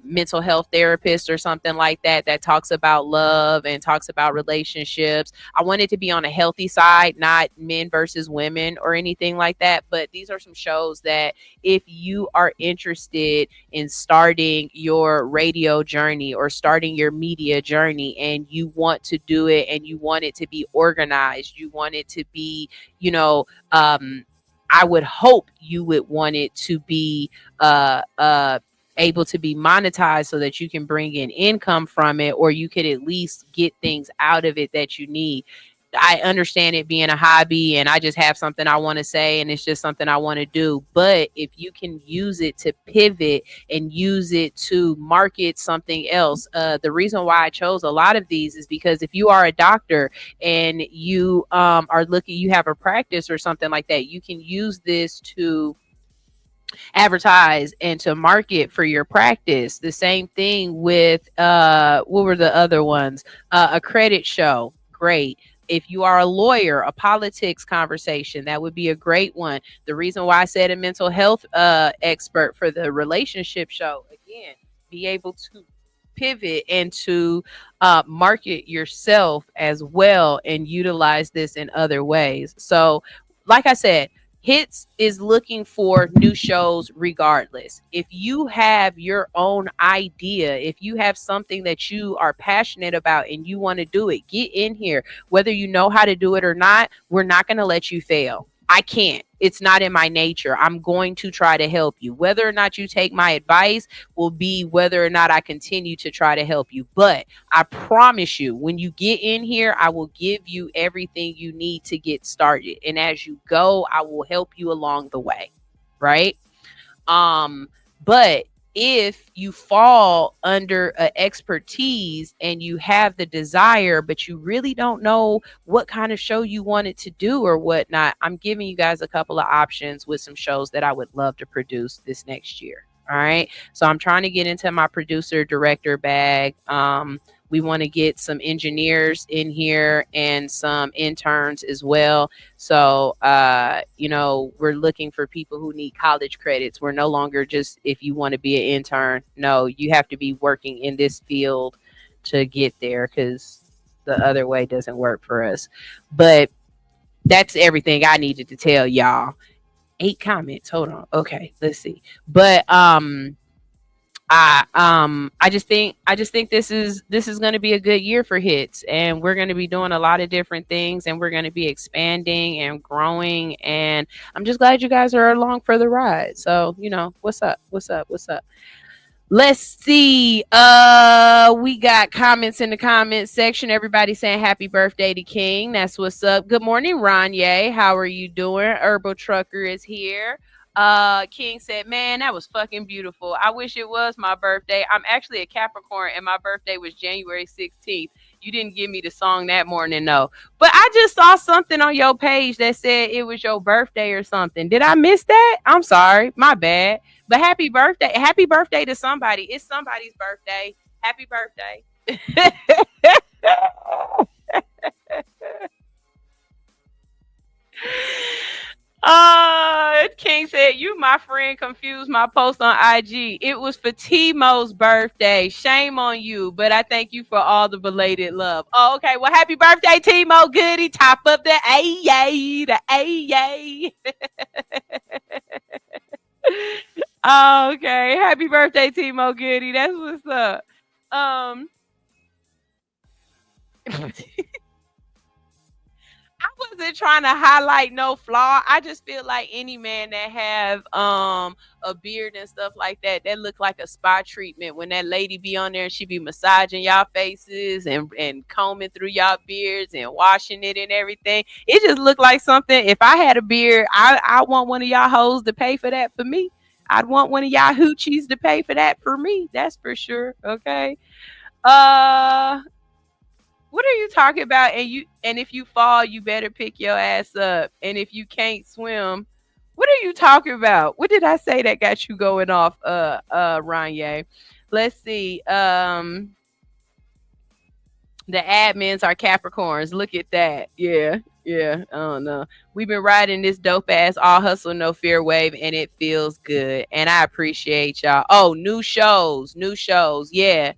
M: mental health therapist or something like that talks about love and talks about relationships. I want it to be on a healthy side, not men versus women or anything like that. But these are some shows that if you are interested in starting your radio journey or starting your media journey and you want to do it and you want it to be organized, you want it to be, I would hope you would want it to be able to be monetized so that you can bring in income from it, or you could at least get things out of it that you need. I understand it being a hobby and I just have something I want to say and it's just something I want to do. But if you can use it to pivot and use it to market something else, the reason why I chose a lot of these is because if you are a doctor and you you have a practice or something like that, you can use this to advertise and to market for your practice. The same thing with what were the other ones? A credit show, great. If you are a lawyer, a politics conversation, that would be a great one. The reason why I said a mental health expert for the relationship show, again, be able to pivot and to market yourself as well and utilize this in other ways. So like I said, Hits is looking for new shows regardless. If you have your own idea, if you have something that you are passionate about and you want to do it, get in here. Whether you know how to do it or not, we're not going to let you fail. I can't. It's not in my nature. I'm going to try to help you. Whether or not you take my advice will be whether or not I continue to try to help you. But I promise you, when you get in here, I will give you everything you need to get started. And as you go, I will help you along the way. Right? But if you fall under expertise and you have the desire, but you really don't know what kind of show you wanted to do or whatnot, I'm giving you guys a couple of options with some shows that I would love to produce this next year. All right. So I'm trying to get into my producer director bag. We want to get some engineers in here and some interns as well. So, we're looking for people who need college credits. We're no longer just if you want to be an intern. No, you have to be working in this field to get there because the other way doesn't work for us. But that's everything I needed to tell y'all. 8 comments. Hold on. Okay, let's see. But I just think this is going to be a good year for Hits, and we're going to be doing a lot of different things, and we're going to be expanding and growing, and I'm just glad you guys are along for the ride. So, what's up? Let's see. We got comments in the comments section. Everybody saying happy birthday to King. That's what's up. Good morning, Ronye. How are you doing? Herbal Trucker is here. King said, man, that was fucking beautiful. I wish it was my birthday. I'm actually a Capricorn and my birthday was January 16th. You didn't give me the song that morning, no. But I just saw something on your page that said it was your birthday or something. Did I miss that? I'm sorry. My bad. But happy birthday. Happy birthday to somebody. It's somebody's birthday. Happy birthday. King said, you, my friend, confused my post on IG. It was for Timo's birthday. Shame on you, but I thank you for all the belated love. Oh, okay. Well, happy birthday, Timo Goody. Top of the A-yay, the A-yay. Okay. Happy birthday, Timo Goody. That's what's up. I wasn't trying to highlight no flaw. I just feel like any man that have a beard and stuff like that look like a spa treatment when that lady be on there and she be massaging y'all faces and combing through y'all beards and washing it and everything. It just looked like something. If I had a beard, I want one of y'all hoes to pay for that for me. I'd want one of y'all hoochies to pay for that for me. That's for sure. Okay. What are you talking about? And if you fall, you better pick your ass up. And if you can't swim, what are you talking about? What did I say that got you going off, Ranye? Let's see. The admins are Capricorns. Look at that. Yeah. I don't know. We've been riding this dope ass all hustle no fear wave, and it feels good. And I appreciate y'all. Oh, new shows. Yeah.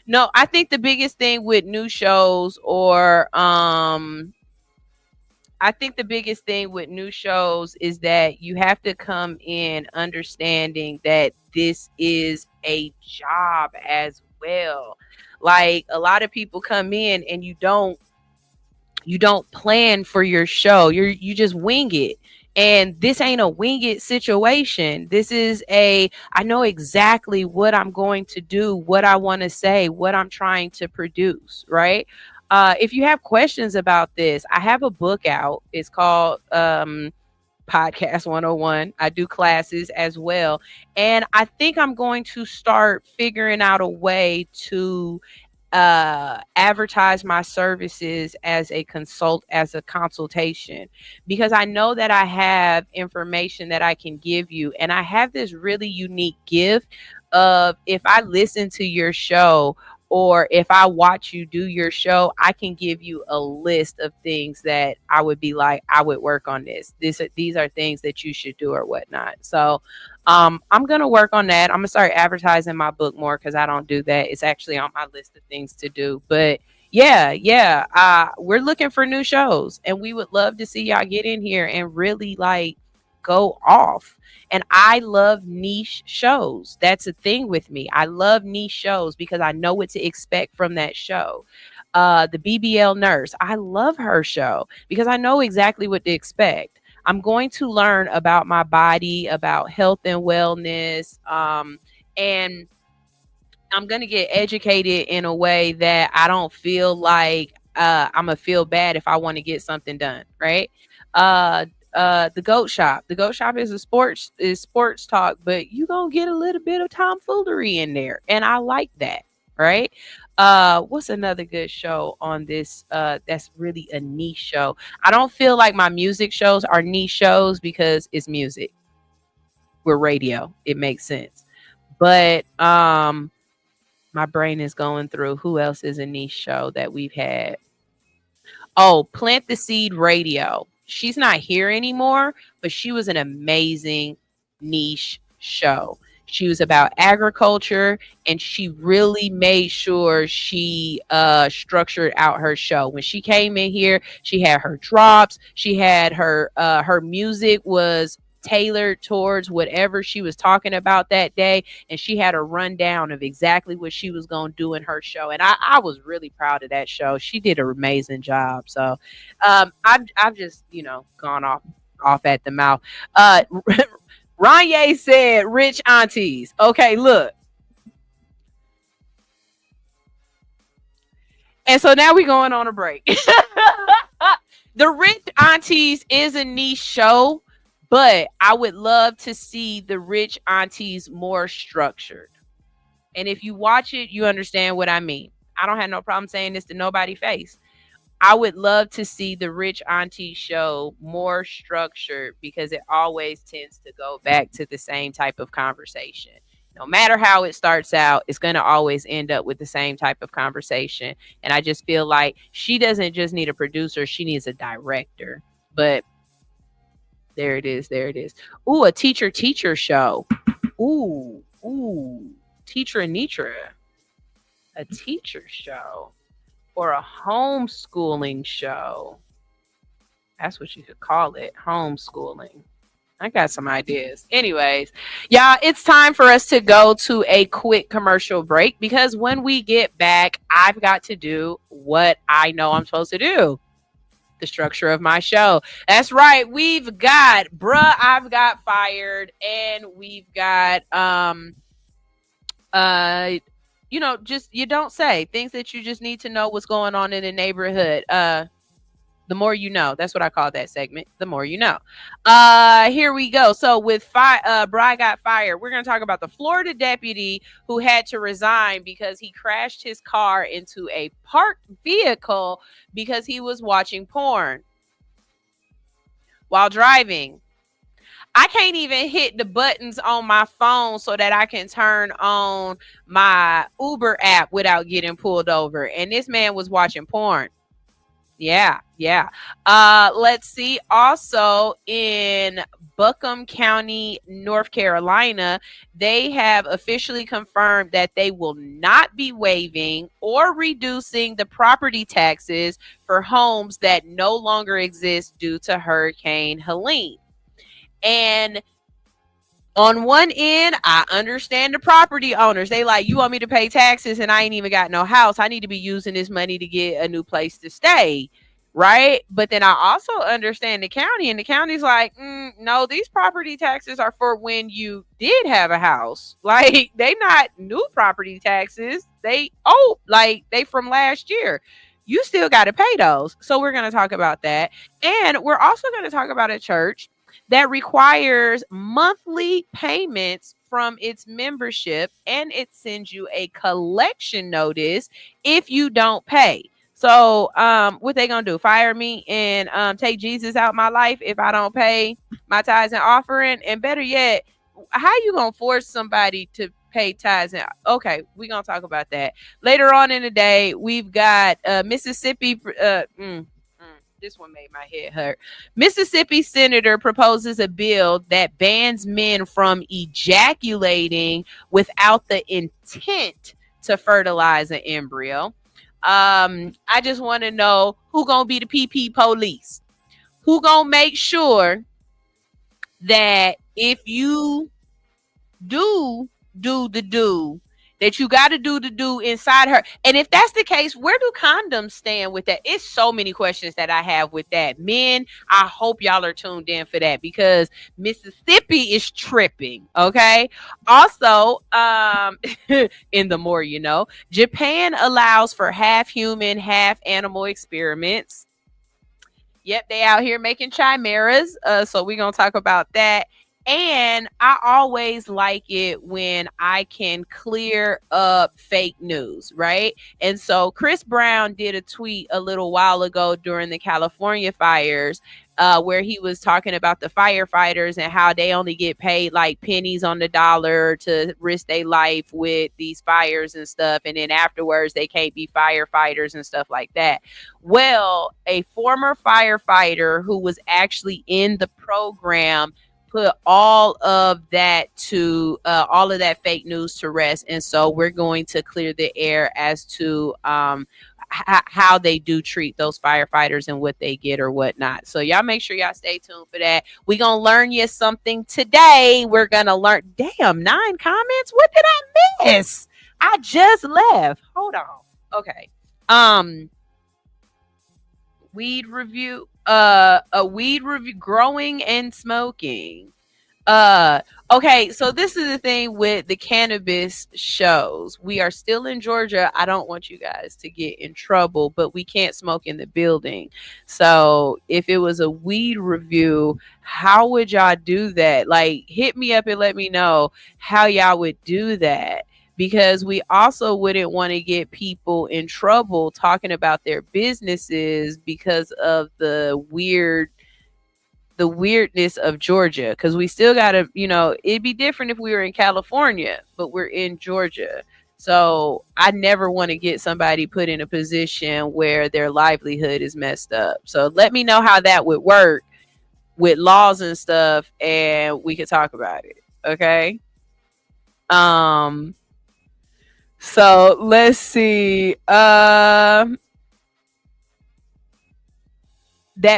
M: No, I think the biggest thing with new shows is that you have to come in understanding that this is a job as well. Like a lot of people come in and you don't plan for your show. You just wing it. And this ain't a wing it situation. This is I know exactly what I'm going to do, what I want to say, what I'm trying to produce, right? If you have questions about this, I have a book out. It's called Podcast 101. I do classes as well. And I think I'm going to start figuring out a way to advertise my services as a consultation, because I know that I have information that I can give you, and I have this really unique gift of if I listen to your show or if I watch you do your show, I can give you a list of things that I would be like, I would work on this. These are things that you should do or whatnot. So I'm going to work on that. I'm going to start advertising my book more because I don't do that. It's actually on my list of things to do. But Yeah. We're looking for new shows, and we would love to see y'all get in here and really like go off. And I love niche shows. That's a thing with me. I love niche shows because I know what to expect from that show. The BBL nurse, I love her show because I know exactly what to expect. I'm going to learn about my body, about health and wellness, and I'm going to get educated in a way that I don't feel like I'm going to feel bad if I want to get something done, right? The goat shop. The goat shop is sports talk, but you going to get a little bit of tomfoolery in there. And I like that, right? What's another good show on this that's really a niche show? I don't feel like my music shows are niche shows because it's music. We're radio. It makes sense. But my brain is going through who else is a niche show that we've had. Oh, Plant the Seed Radio. She's not here anymore, but she was an amazing niche show. She was about agriculture, and she really made sure she structured out her show. When she came in here, she had her drops. She had her music was tailored towards whatever she was talking about that day, and she had a rundown of exactly what she was going to do in her show. And I was really proud of that show. She did an amazing job. So I've just gone off at the mouth. Ranye said rich aunties. Okay, look. And so now we're going on a break. The Rich Aunties is a niche show, but I would love to see the Rich Aunties more structured. And if you watch it, you understand what I mean. I don't have no problem saying this to nobody's face. I would love to see the Rich Auntie show more structured because it always tends to go back to the same type of conversation. No matter how it starts out, it's going to always end up with the same type of conversation. And I just feel like she doesn't just need a producer, she needs a director. But there it is. Ooh, a teacher show. Ooh, Teacher Anitra. A teacher show. Or a homeschooling show. That's what you could call it. Homeschooling. I got some ideas. Anyways, y'all, it's time for us to go to a quick commercial break because when we get back, I've got to do what I know I'm supposed to do. The structure of my show. That's right. We've got I've Got Fired, and we've got just you don't say things that you just need to know what's going on in the neighborhood. The more you know. That's what I call that segment. The more you know. Here we go. So with Bri Got Fired, we're going to talk about the Florida deputy who had to resign because he crashed his car into a parked vehicle because he was watching porn while driving. I can't even hit the buttons on my phone so that I can turn on my Uber app without getting pulled over. And this man was watching porn. Yeah. Let's see. Also in Buncombe County, North Carolina, they have officially confirmed that they will not be waiving or reducing the property taxes for homes that no longer exist due to Hurricane Helene. And on one end, I understand the property owners. They like, you want me to pay taxes and I ain't even got no house. I need to be using this money to get a new place to stay. Right. But then I also understand the county, and the county's like, no, these property taxes are for when you did have a house. Like, they not new property taxes. They from last year. You still got to pay those. So we're going to talk about that. And we're also going to talk about a church that requires monthly payments from its membership, and it sends you a collection notice if you don't pay. So what they gonna do? Fire me and take Jesus out my life if I don't pay my tithes and offering? And better yet, how you gonna force somebody to pay tithes? Okay, we're gonna talk about that later on in the day. We've got Mississippi. This one made my head hurt. Mississippi senator proposes a bill that bans men from ejaculating without the intent to fertilize an embryo. I just want to know who gonna be the PP police. Who gonna make sure that if you do the do, that you got to do the do inside her. And if that's the case, where do condoms stand with that? It's so many questions that I have with that. Men, I hope y'all are tuned in for that, because Mississippi is tripping. Okay. Also, in the more you know, Japan allows for half human, half animal experiments. Yep, they out here making chimeras. So we're gonna talk about that. And I always like it when I can clear up fake news, right? And so Chris Brown did a tweet a little while ago during the California fires, where he was talking about the firefighters and how they only get paid like pennies on the dollar to risk their life with these fires and stuff. And then afterwards, they can't be firefighters and stuff like that. Well, a former firefighter who was actually in the program put all of that fake news to rest. And so we're going to clear the air as to how they do treat those firefighters and what they get or whatnot. So y'all make sure y'all stay tuned for that. We're going to learn you something today. We're going to learn, 9 comments. What did I miss? I just left. Hold on. Okay. Weed review, a weed review, growing and smoking. Okay, so this is the thing with the cannabis shows. We are still in Georgia. I don't want you guys to get in trouble, but we can't smoke in the building. So if it was a weed review, how would y'all do that? Like, hit me up and let me know how y'all would do that, because we also wouldn't want to get people in trouble talking about their businesses because of the weirdness of Georgia. Because we still gotta, it'd be different if we were in California, but we're in Georgia. So I never want to get somebody put in a position where their livelihood is messed up. So let me know how that would work with laws and stuff, and we could talk about it. Okay. So let's see. That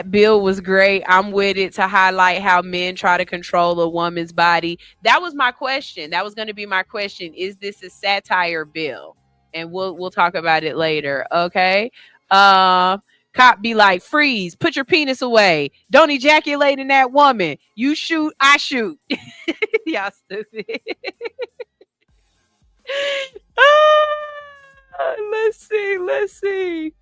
M: bill was great. I'm with it, to highlight how men try to control a woman's body. That was my question. That was going to be my question. Is this a satire bill? And we'll talk about it later. Okay. Cop be like, freeze, put your penis away. Don't ejaculate in that woman. You shoot, I shoot. Y'all stupid. Let's see.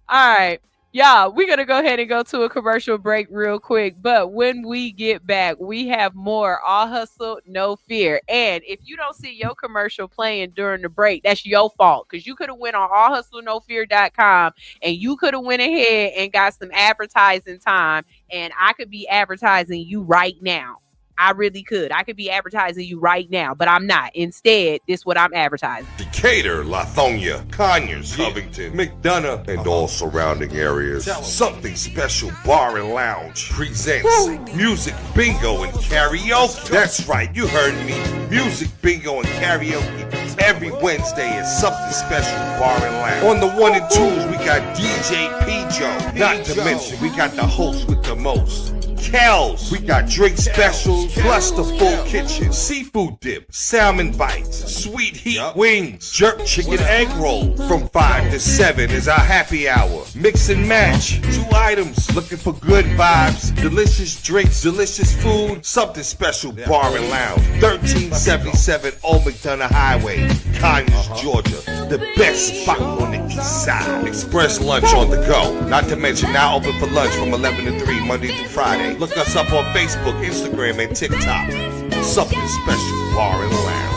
M: All right. Y'all, we're going to go ahead and go to a commercial break real quick. But when we get back, we have more All Hustle, No Fear. And if you don't see your commercial playing during the break, that's your fault. Because you could have went on allhustlenofear.com and you could have went ahead and got some advertising time. And I could be advertising you right now. I really could. I could be advertising you right now, but I'm not. Instead, this is what I'm advertising.
N: Decatur, Lithonia, Conyers, Covington, McDonough, and all surrounding areas. Something Special Bar and Lounge presents Music Bingo and Karaoke. That's right, you heard me. Music Bingo and Karaoke every Wednesday at Something Special Bar and Lounge. On the 1 and 2s, we got DJ P. Joe. Not to mention, we got the host with the most, Kells. We got drink specials, plus the full kitchen, seafood dip, salmon bites, sweet heat wings, jerk chicken egg roll. From 5 to 7 is our happy hour. Mix and match, 2 items. Looking for good vibes, delicious drinks, delicious food. Something Special Bar and Lounge, 1377 Old McDonough Highway, Conyers, Georgia. The best spot on the east side. Express lunch on the go. Not to mention now open for lunch from 11 to 3 Monday through Friday. Look us up on Facebook, Instagram, and TikTok. Something Special Bar and Lounge.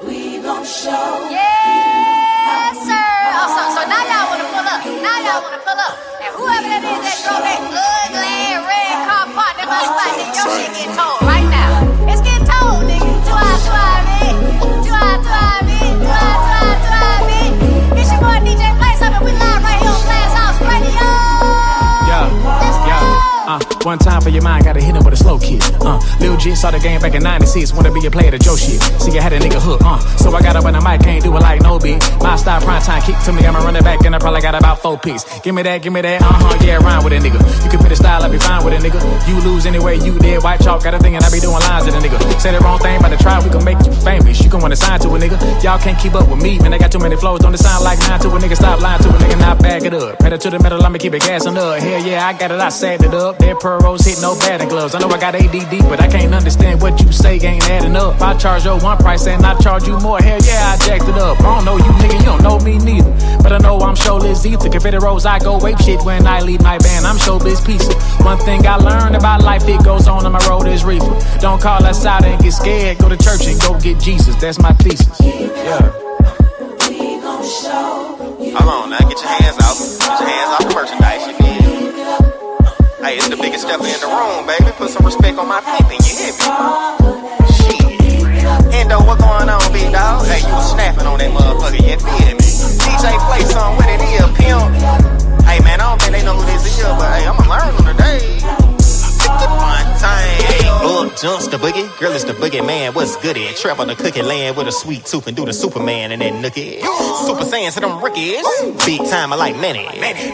O: We gon' show. Yes, sir. So now y'all wanna pull up. And whoever that is that drove that ugly red car parked in my spot, then your shit get told right now. It's getting told, nigga. It's your boy DJ Play Something. We live right here on Glass House Radio.
P: One time for your mind, gotta hit him with a slow kick. Lil J shit. Saw the game back in 96, wanna be a player to Joe shit. See, I had a nigga hook, so I got up on the mic, can't do it like no bitch. My style, prime time, kick to me, I'ma run it back, and I probably got about 4 picks. Give me that, yeah, rhyme with a nigga. You can put a style, I be fine with a nigga. You lose anyway, you dead, white chalk, got a thing, and I be doing lines at a nigga. Say the wrong thing, by the try, we gon' make you famous. You gon' wanna sign to a nigga. Y'all can't keep up with me, man, I got too many flows, don't it sound like 9 to a nigga, stop lying to a nigga, not back it up. Pedal to the metal, I'ma keep it gassing up. Hell yeah, I got it, I sagged it up. Dead pearls hit no batting gloves. I know I got ADD, but I can't understand what you say ain't adding up. I charge your one price and I charge you more. Hell yeah, I jacked it up. I don't know you nigga, you don't know me neither. But I know I'm showless either. Confetti rolls, I go ape shit when I lead my band. I'm showbiz pizza. One thing I learned about life, it goes on my road is reefer. Don't call us out and get scared. Go to church and go get Jesus. That's my thesis. Yeah.
O: We gon' show you.
Q: Hold on now, get your hands out. Get your hands off the merchandise, you feel? Hey, it's the biggest stepper in the room, baby. Put some respect on my pimpin', you hear me? Shit. Endo, what going on, big dog? Hey, you was snapping on that motherfucker, you feel me? DJ play something with it here, pimp. Hey, man, I don't think they know who this is, but hey, I'ma learn them today. One time. Up jumps the boogie, girl is the boogie man. What's goody? Trap on the cookie land with a sweet tooth and do the Superman and that nookie. Super Saiyan to them rookies. Big time, I like many.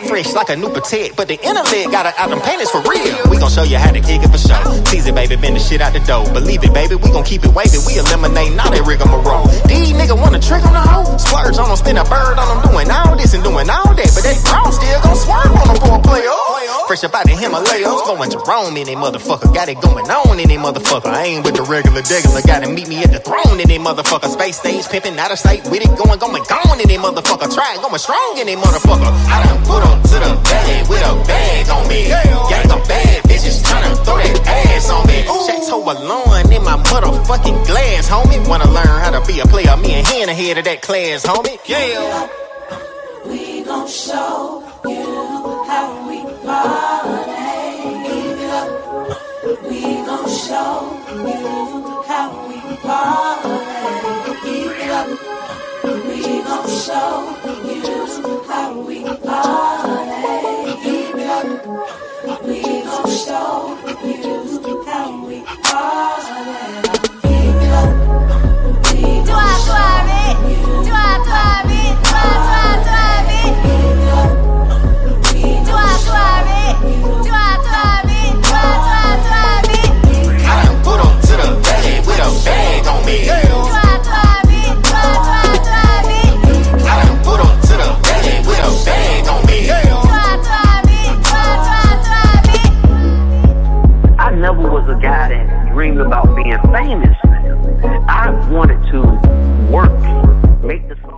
Q: Fresh like a new potato, but the inner leg got out them panties for real. We gon' show you how to kick it for sure. Tease it, baby, bend the shit out the dough. Believe it, baby, we gon' keep it wavy. We eliminate all that rigmarole. These nigga wanna trick on the hoe. Splurge on them, spin a bird on them, doing all this and doing all that. But they grown still gon' swerve on them for a player. Fresh up out the Himalayas, going Jerome in they motherfucker. Got it going on in they motherfucker. I ain't with the regular degular. Gotta meet me at the throne in they motherfucker. Space stage pimpin', out of sight with it. Going gone in they motherfucker. Try going strong in they motherfucker. I done put up to the belly with a bag on me. Gang of bad bitches tryna throw that ass on me. Chateau alone in my motherfucking glass, homie. Wanna learn how to be a player? Me and him ahead of that class, homie. Yeah.
O: We gon' show you how we party. Keep it up. We gon' show you how we party. Keep it up. We gon' show you how we party. Keep it up. We gon' show you how we party. Keep it up. We gon' show you.
R: I never was a guy that dreamed about being famous. I wanted to work, make the song.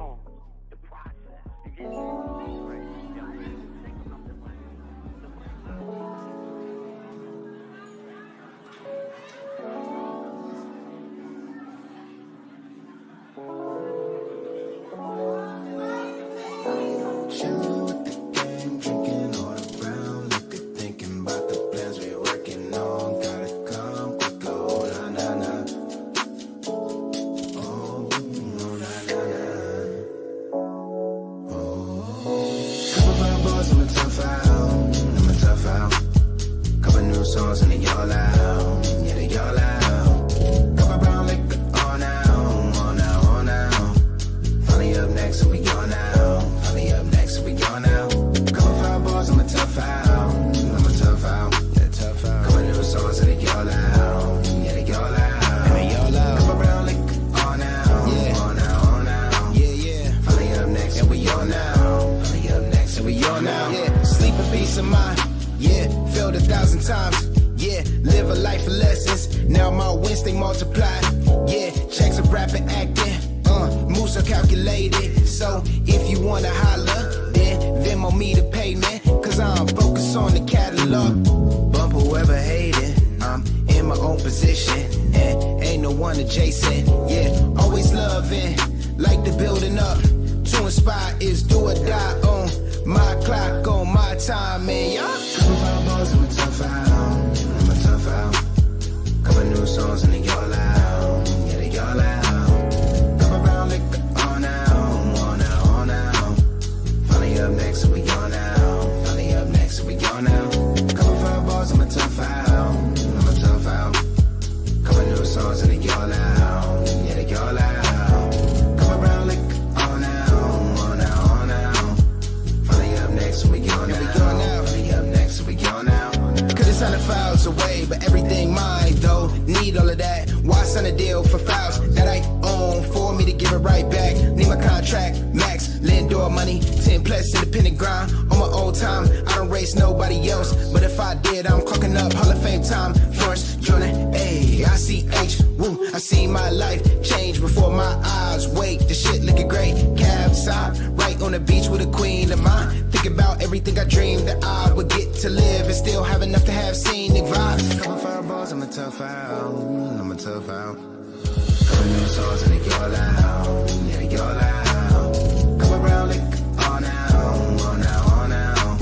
S: right back. Need my contract, max, Lindor money, 10 plus independent grind. On my old time, I don't race nobody else. But if I did, I'm clocking up Hall of Fame time. Florence, Jordan, AHNF6.5. Woo, I see my life change before my eyes. Wait, the shit looking great. Cab side, right on the beach with a queen of mine. Think about everything I dreamed that I would get to live and still have enough to have scenic vibes. Couple fireballs, I'm a tough out. I'm a tough out. Couple new songs and they go loud. Yeah, they go loud. Come around like on now, on now, on now.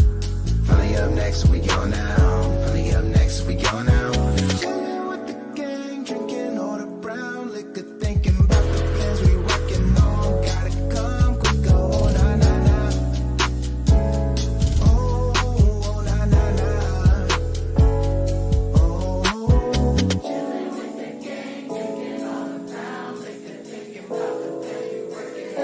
S: Finally up next, we go now. Finally up next, we go now. Chilling with the gang, drinking all the brown liquor, thinking about the plans we working on. Gotta come quick, oh, nah, nah, nah. Oh, oh, nah, nah, nah. Oh, chilling with the gang, drinking all the brown liquor, thinking about the plans we working on.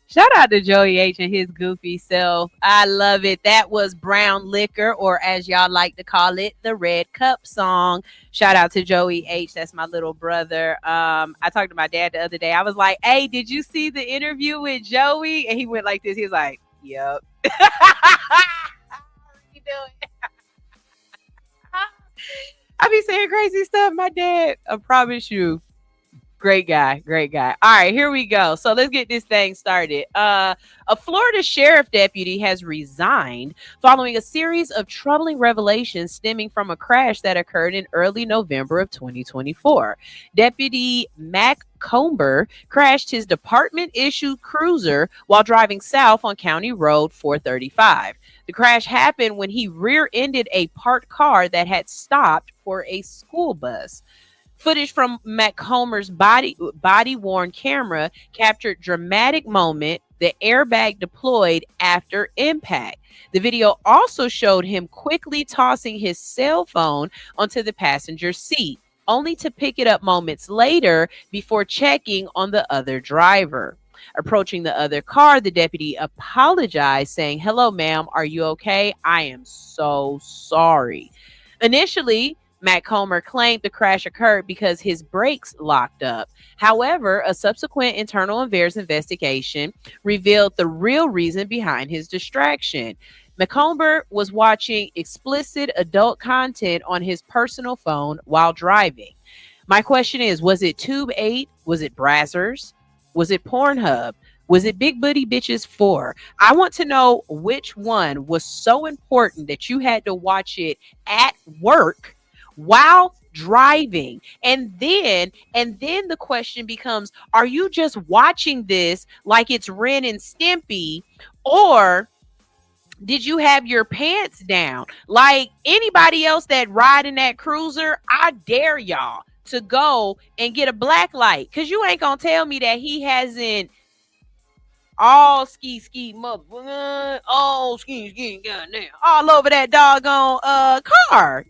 M: Shout out to Joey H and his goofy self. I love it. That was Brown Liquor, or as y'all like to call it, the Red Cup song. Shout out to Joey H. That's my little brother. I talked to my dad the other day. I was like, hey, did you see the interview with Joey? And he went like this. He was like, yep. You doing? I be saying crazy stuff, my dad. I promise you. Great guy. Great guy. All right, here we go. So let's get this thing started. A Florida sheriff deputy has resigned following a series of troubling revelations stemming from a crash that occurred in early November of 2024. Deputy Mac Comber crashed his department-issued cruiser while driving south on County Road 435. The crash happened when he rear-ended a parked car that had stopped for a school bus. Footage from Macomber's body-worn camera captured dramatic moment, the airbag deployed after impact. The video also showed him quickly tossing his cell phone onto the passenger seat, only to pick it up moments later before checking on the other driver. Approaching the other car, the deputy apologized, saying, "Hello, ma'am, are you okay? I am so sorry." Initially, Matt Comer claimed the crash occurred because his brakes locked up. However, a subsequent internal affairs investigation revealed the real reason behind his distraction. McComber was watching explicit adult content on his personal phone while driving. My question is, was it Tube 8? Was it Brazzers? Was it Pornhub? Was it Big Booty Bitches 4? I want to know which one was so important that you had to watch it at work while driving. And then the question becomes, are you just watching this like it's Ren and Stimpy, or did you have your pants down? Like anybody else that ride in that cruiser, I dare y'all to go and get a black light, because you ain't gonna tell me that he hasn't all ski mother all ski goddamn all over that doggone car.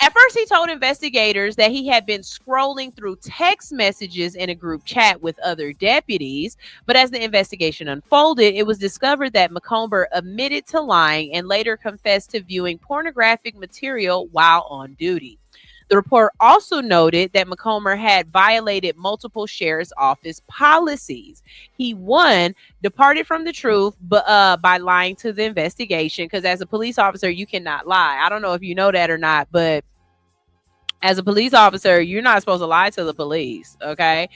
M: At first, he told investigators that he had been scrolling through text messages in a group chat with other deputies, but as the investigation unfolded, it was discovered that McComber admitted to lying and later confessed to viewing pornographic material while on duty. The report also noted that McComber had violated multiple sheriff's office policies. He, one, departed from the truth by lying to the investigation, because as a police officer, you cannot lie. I don't know if you know that or not, but as a police officer, you're not supposed to lie to the police, okay?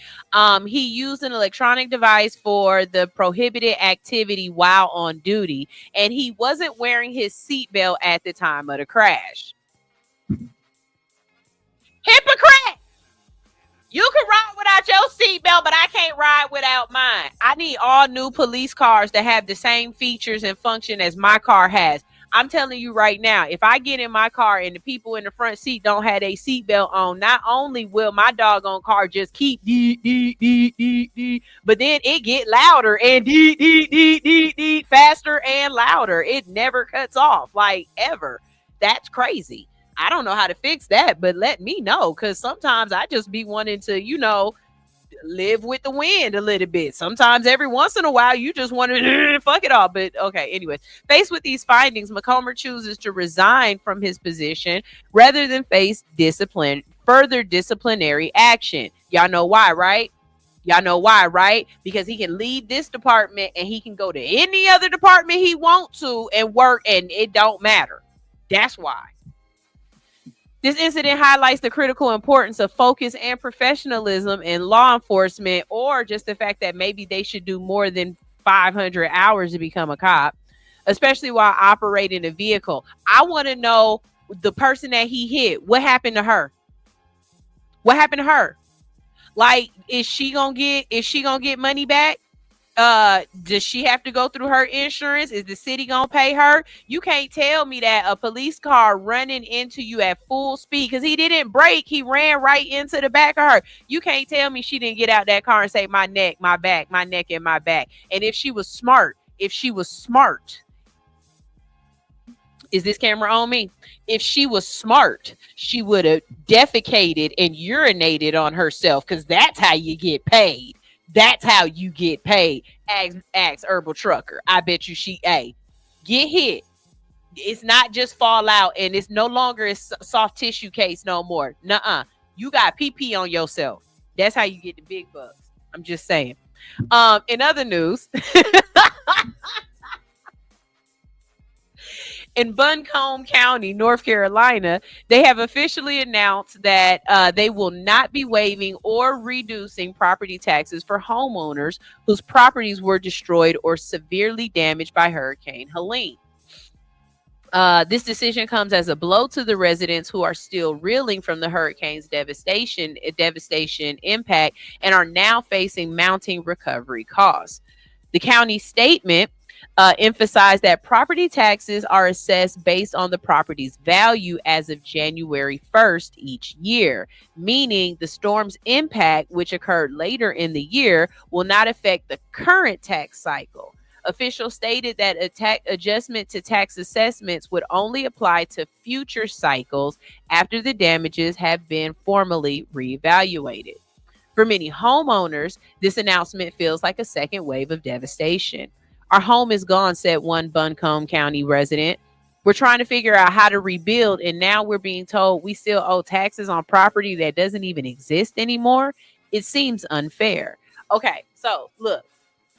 M: He used an electronic device for the prohibited activity while on duty, and he wasn't wearing his seatbelt at the time of the crash. Hypocrite! You can ride without your seatbelt, but I can't ride without mine. I need all new police cars to have the same features and function as my car has. I'm telling you right now, if I get in my car and the people in the front seat don't have a seatbelt on, not only will my doggone car just keep but then it get louder and faster and louder. It never cuts off, like, ever. That's crazy. I don't know how to fix that, but let me know, because sometimes I just be wanting to, live with the wind a little bit. Sometimes every once in a while you just want to fuck it all. But okay, anyways, faced with these findings, McComber chooses to resign from his position rather than face further disciplinary action. Y'all know why, right? Because he can leave this department and he can go to any other department he wants to and work, and it don't matter. That's why. This incident highlights the critical importance of focus and professionalism in law enforcement, or just the fact that maybe they should do more than 500 hours to become a cop, especially while operating a vehicle. I want to know, the person that he hit, what happened to her? What happened to her? Like, is she gonna get money back? Does she have to go through her insurance? Is the city gonna pay her? You can't tell me that a police car running into you at full speed, because he didn't brake, he ran right into the back of her. You can't tell me she didn't get out that car and say, my neck, my back, my neck, and my back. And if she was smart, is this camera on me? If she was smart, she would have defecated and urinated on herself, because that's how you get paid. That's how you get paid. Ask Herbal Trucker. I bet you get hit. It's not just fall out, and it's no longer a soft tissue case no more. Nuh-uh. You got PP on yourself. That's how you get the big bucks. I'm just saying. In other news, in Buncombe County, North Carolina, they have officially announced that they will not be waiving or reducing property taxes for homeowners whose properties were destroyed or severely damaged by Hurricane Helene. This decision comes as a blow to the residents who are still reeling from the hurricane's devastation impact and are now facing mounting recovery costs. The county statement emphasized that property taxes are assessed based on the property's value as of January 1st each year, meaning the storm's impact, which occurred later in the year, will not affect the current tax cycle. Officials stated that adjustment to tax assessments would only apply to future cycles after the damages have been formally reevaluated. For many homeowners, this announcement feels like a second wave of devastation. Our home is gone, said one Buncombe County resident. We're trying to figure out how to rebuild, and now we're being told we still owe taxes on property that doesn't even exist anymore. It seems unfair. Okay, so look,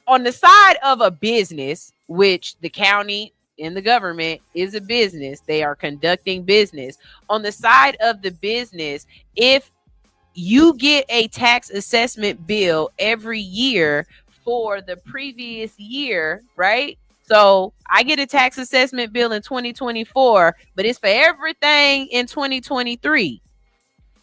M: on the side of a business, which the county and the government is a business, they are conducting business. On the side of the business, if you get a tax assessment bill every year for the previous year, right? So I get a tax assessment bill in 2024, but it's for everything in 2023.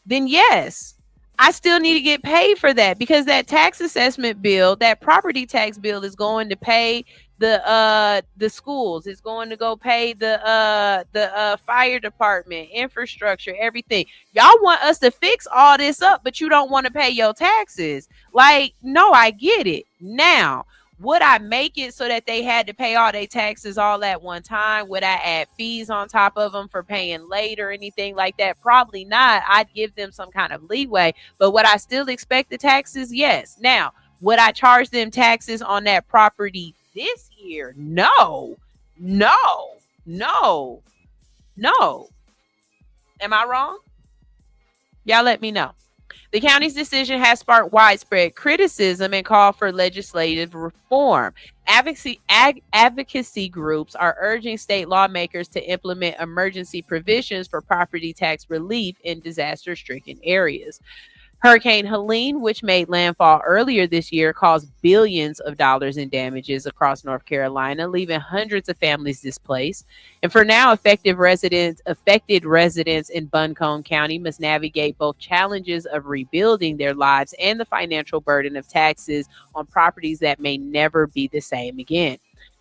M: Then yes, I still need to get paid for that, because that tax assessment bill, that property tax bill, is going to pay the schools. It's going to go pay the fire department, infrastructure, everything. Y'all want us to fix all this up, but you don't want to pay your taxes. Like, no, I get it. Now, would I make it so that they had to pay all their taxes all at one time? Would I add fees on top of them for paying late or anything like that? Probably not. I'd give them some kind of leeway. But would I still expect the taxes? Yes. Now, would I charge them taxes on that property this year? No. Am I wrong? Y'all let me know. The county's decision has sparked widespread criticism and called for legislative reform. Advocacy groups are urging state lawmakers to implement emergency provisions for property tax relief in disaster-stricken areas. Hurricane Helene, which made landfall earlier this year, caused billions of dollars in damages across North Carolina, leaving hundreds of families displaced. And for now, affected residents in Buncombe County must navigate both challenges of rebuilding their lives and the financial burden of taxes on properties that may never be the same again.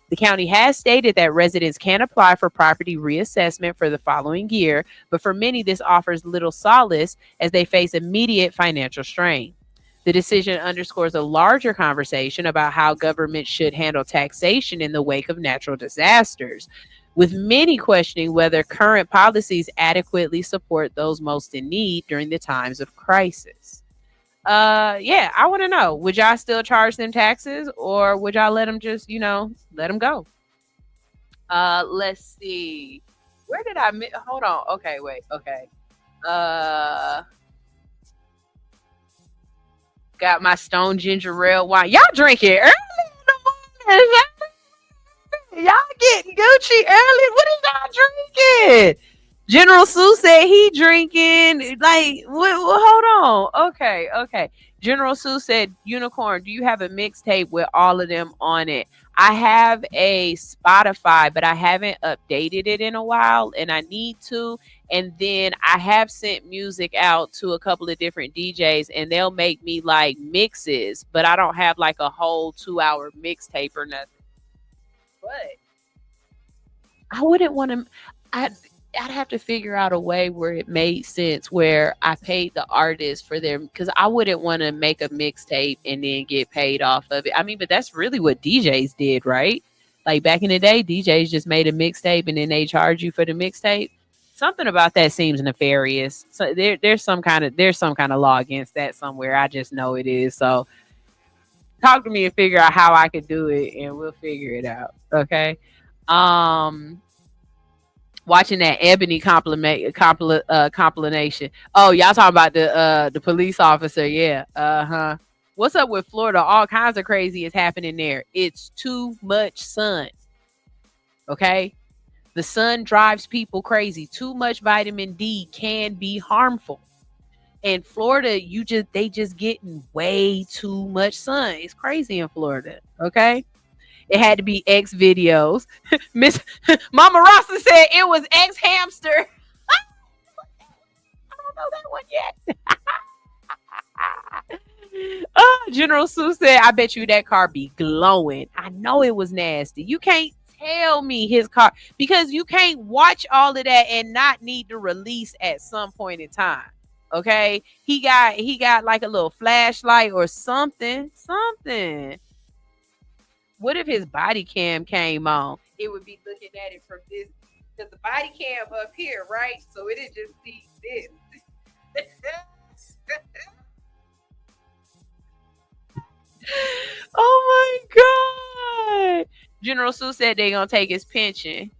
M: The county has stated that residents can apply for property reassessment for the following year, but for many, this offers little solace as they face immediate financial strain. The decision underscores a larger conversation about how government should handle taxation in the wake of natural disasters, with many questioning whether current policies adequately support those most in need during the times of crisis. Yeah, I want to know, would y'all still charge them taxes, or would y'all let them just, let them go? Let's see. Where did I hold on. Okay, wait. Okay. Got my stone ginger ale wine. Y'all drinking early in the morning. Y'all getting Gucci early. What is y'all drinking? General Sue said he drinking. Like, hold on. Okay. General Sue said, Unicorn, do you have a mixtape with all of them on it? I have a Spotify, but I haven't updated it in a while, and I need to. And then I have sent music out to a couple of different DJs, and they'll make me like mixes, but I don't have like a whole 2-hour mixtape or nothing. But I wouldn't want to. I'd have to figure out a way where it made sense, where I paid the artist for their, because I wouldn't want to make a mixtape and then get paid off of it. I mean, but that's really what DJs did, right? Like back in the day, DJs just made a mixtape and then they charge you for the mixtape. Something about that seems nefarious. So there's some kind of law against that somewhere. I just know it is. So talk to me and figure out how I could do it, and we'll figure it out. Okay. Watching that Ebony compilation. Oh, y'all talking about the police officer? Yeah. What's up with Florida? All kinds of crazy is happening there. It's too much sun. Okay, the sun drives people crazy. Too much vitamin D can be harmful. In Florida, they just getting way too much sun. It's crazy in Florida. Okay. It had to be X videos. Miss Mama Rasta said it was X hamster. I don't know that one yet. General Sue said, I bet you that car be glowing. I know it was nasty. You can't tell me his car, because you can't watch all of that and not need to release at some point in time. Okay. He got like a little flashlight or something. What if his body cam came on? It would be looking at it from this, because the body cam up here, right? So it is just see this. Oh my God. General Sue said they're going to take his pension.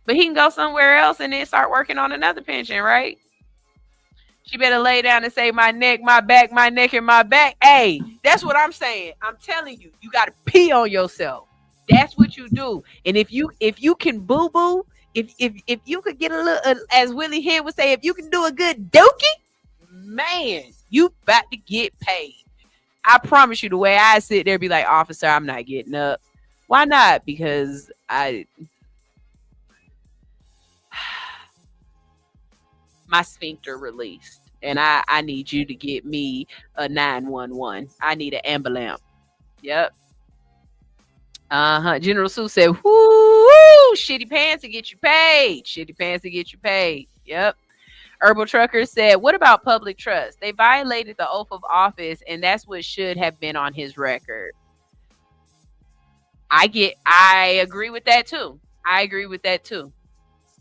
M: But he can go somewhere else and then start working on another pension, right? She better lay down and say, my neck, my back, my neck, and my back. Hey, that's what I'm saying. I'm telling you, you got to pee on yourself. That's what you do. And if you can boo-boo, if you could get a little, as Willie Hen would say, if you can do a good dookie, man, you about to get paid. I promise you, the way I sit there, be like, officer, I'm not getting up. Why not? Because my sphincter released, and I need you to get me a 911. I need an ambulance. Yep. General Sue said, whoo, shitty pants to get you paid. Shitty pants to get you paid. Yep. Herbal Trucker said, what about public trust? They violated the oath of office, and that's what should have been on his record. I agree with that too.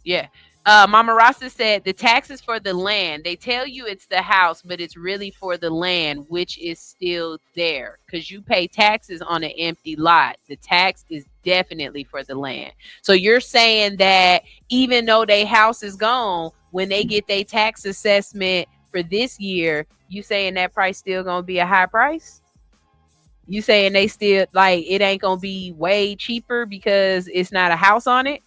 M: Yeah. Mama Rasta said the taxes for the land. They tell you it's the house, but it's really for the land, which is still there, because you pay taxes on an empty lot. The tax is definitely for the land. So you're saying that even though their house is gone, when they get their tax assessment for this year, you saying that price still gonna be a high price? You saying they still, like, it ain't gonna be way cheaper because it's not a house on it?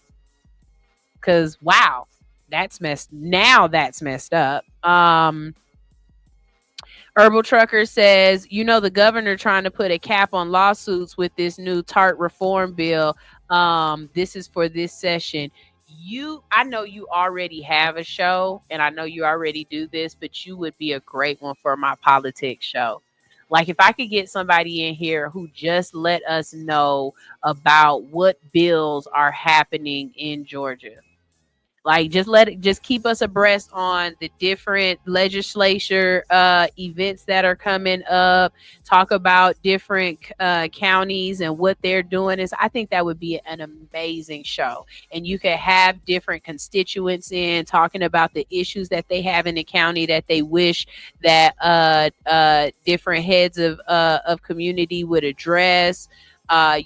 M: Because wow, that's messed up. Herbal Trucker says, the governor trying to put a cap on lawsuits with this new TART reform bill. This is for this session. I know you already have a show, and I know you already do this, but you would be a great one for my politics show. Like if I could get somebody in here who just let us know about what bills are happening in Georgia. Like just keep us abreast on the different legislature events that are coming up. Talk about different counties and what they're doing. I think that would be an amazing show. And you could have different constituents in talking about the issues that they have in the county that they wish that different heads of community would address.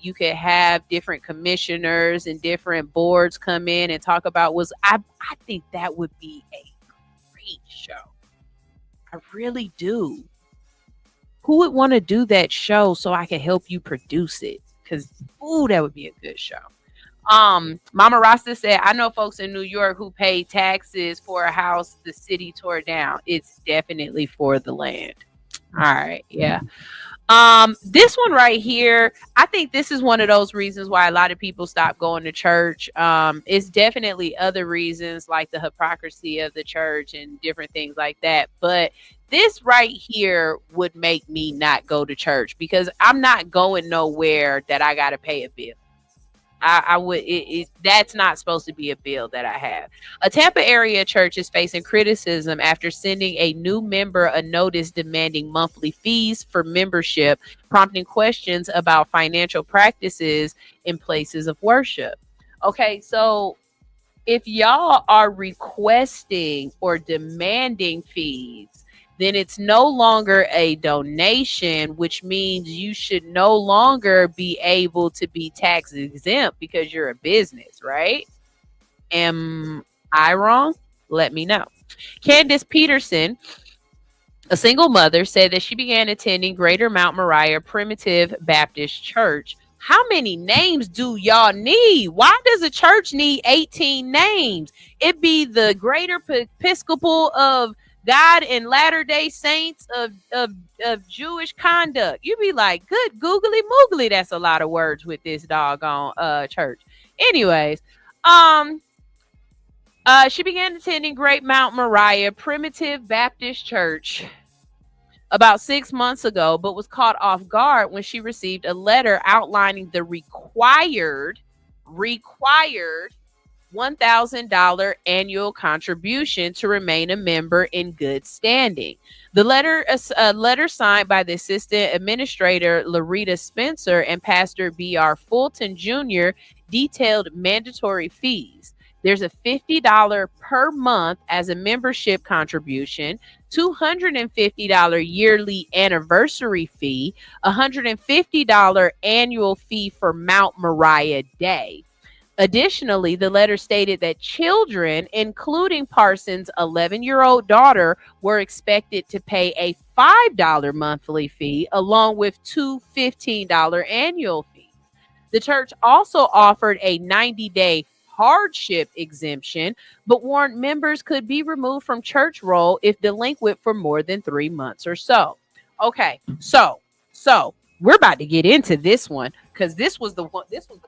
M: You could have different commissioners and different boards come in and talk about I think that would be a great show. I really do. Who would want to do that show so I can help you produce it? Because, that would be a good show. Mama Rasta said, I know folks in New York who pay taxes for a house the city tore down. It's definitely for the land. All right. Yeah. This one right here, I think this is one of those reasons why a lot of people stop going to church. It's definitely other reasons like the hypocrisy of the church and different things like that. But this right here would make me not go to church because I'm not going nowhere that I got to pay a bill. I would. That's not supposed to be a bill that I have. A Tampa area church is facing criticism after sending a new member a notice demanding monthly fees for membership, prompting questions about financial practices in places of worship. Okay, so if y'all are requesting or demanding fees, then it's no longer a donation, which means you should no longer be able to be tax exempt because you're a business, right? Am I wrong? Let me know. Candace Peterson, a single mother, said that she began attending Greater Mount Moriah Primitive Baptist Church. How many names do y'all need? Why does a church need 18 names? It be the Greater Episcopal of God and Latter-day Saints of Jewish conduct. You be like, good googly moogly. That's a lot of words with this doggone church. Anyways, she began attending Great Mount Moriah Primitive Baptist Church about 6 months ago, but was caught off guard when she received a letter outlining the required $1,000 annual contribution to remain a member in good standing. The letter signed by the assistant administrator Larita Spencer and Pastor B.R. Fulton Jr. detailed mandatory fees. There's a $50 per month as a membership contribution, $250 yearly anniversary fee, $150 annual fee for Mount Moriah Day. Additionally, the letter stated that children, including Parsons' 11-year-old daughter, were expected to pay a $5 monthly fee along with two $15 annual fees. The church also offered a 90-day hardship exemption, but warned members could be removed from church roll if delinquent for more than 3 months or so. Okay, so we're about to get into this one because this was the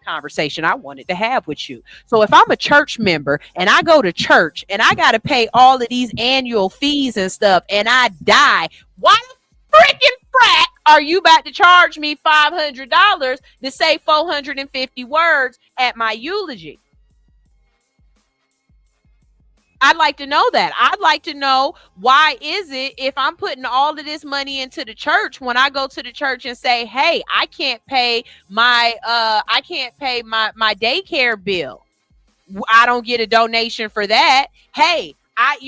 M: conversation I wanted to have with you. So if I'm a church member and I go to church and I got to pay all of these annual fees and stuff and I die, why the freaking frack are you about to charge me $500 to say 450 words at my eulogy? I'd like to know that. I'd like to know why is it if I'm putting all of this money into the church, when I go to the church and say, hey, I can't pay my daycare bill. I don't get a donation for that. Hey, I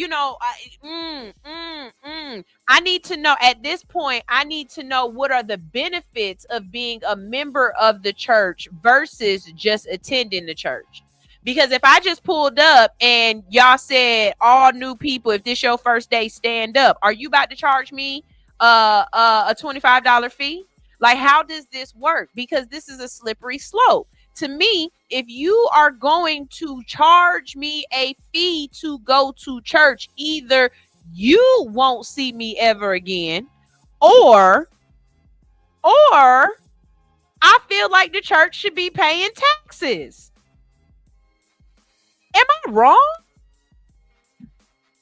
M: need to know at this point, I need to know what are the benefits of being a member of the church versus just attending the church. Because if I just pulled up and y'all said all new people, if this your first day, stand up, are you about to charge me a $25 fee? Like, how does this work? Because this is a slippery slope. To me, if you are going to charge me a fee to go to church, either you won't see me ever again, or I feel like the church should be paying taxes. Am I wrong?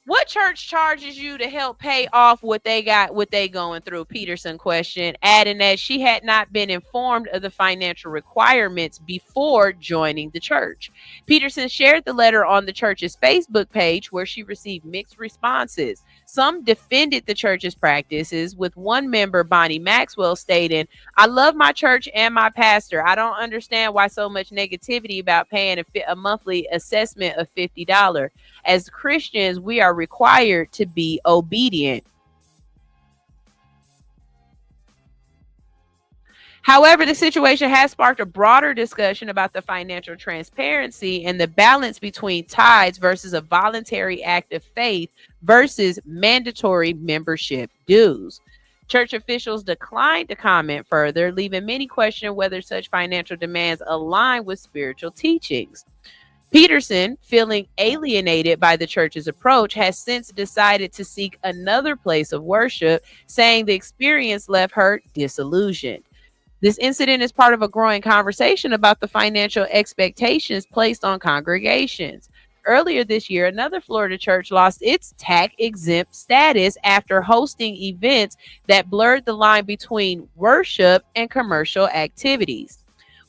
M: What church charges you to help pay off what they going through? Peterson questioned, adding that she had not been informed of the financial requirements before joining the church. Peterson shared the letter on the church's Facebook page, where she received mixed responses. Some defended the church's practices, with one member, Bonnie Maxwell, stating, "I love my church and my pastor. I don't understand why so much negativity about paying a monthly assessment of $50. As Christians, we are required to be obedient." However, the situation has sparked a broader discussion about the financial transparency and the balance between tithes versus a voluntary act of faith versus mandatory membership dues. Church officials declined to comment further, leaving many question whether such financial demands align with spiritual teachings. Peterson, feeling alienated by the church's approach, has since decided to seek another place of worship, saying the experience left her disillusioned. This incident is part of a growing conversation about the financial expectations placed on congregations. Earlier this year, another Florida church lost its tax-exempt status after hosting events that blurred the line between worship and commercial activities.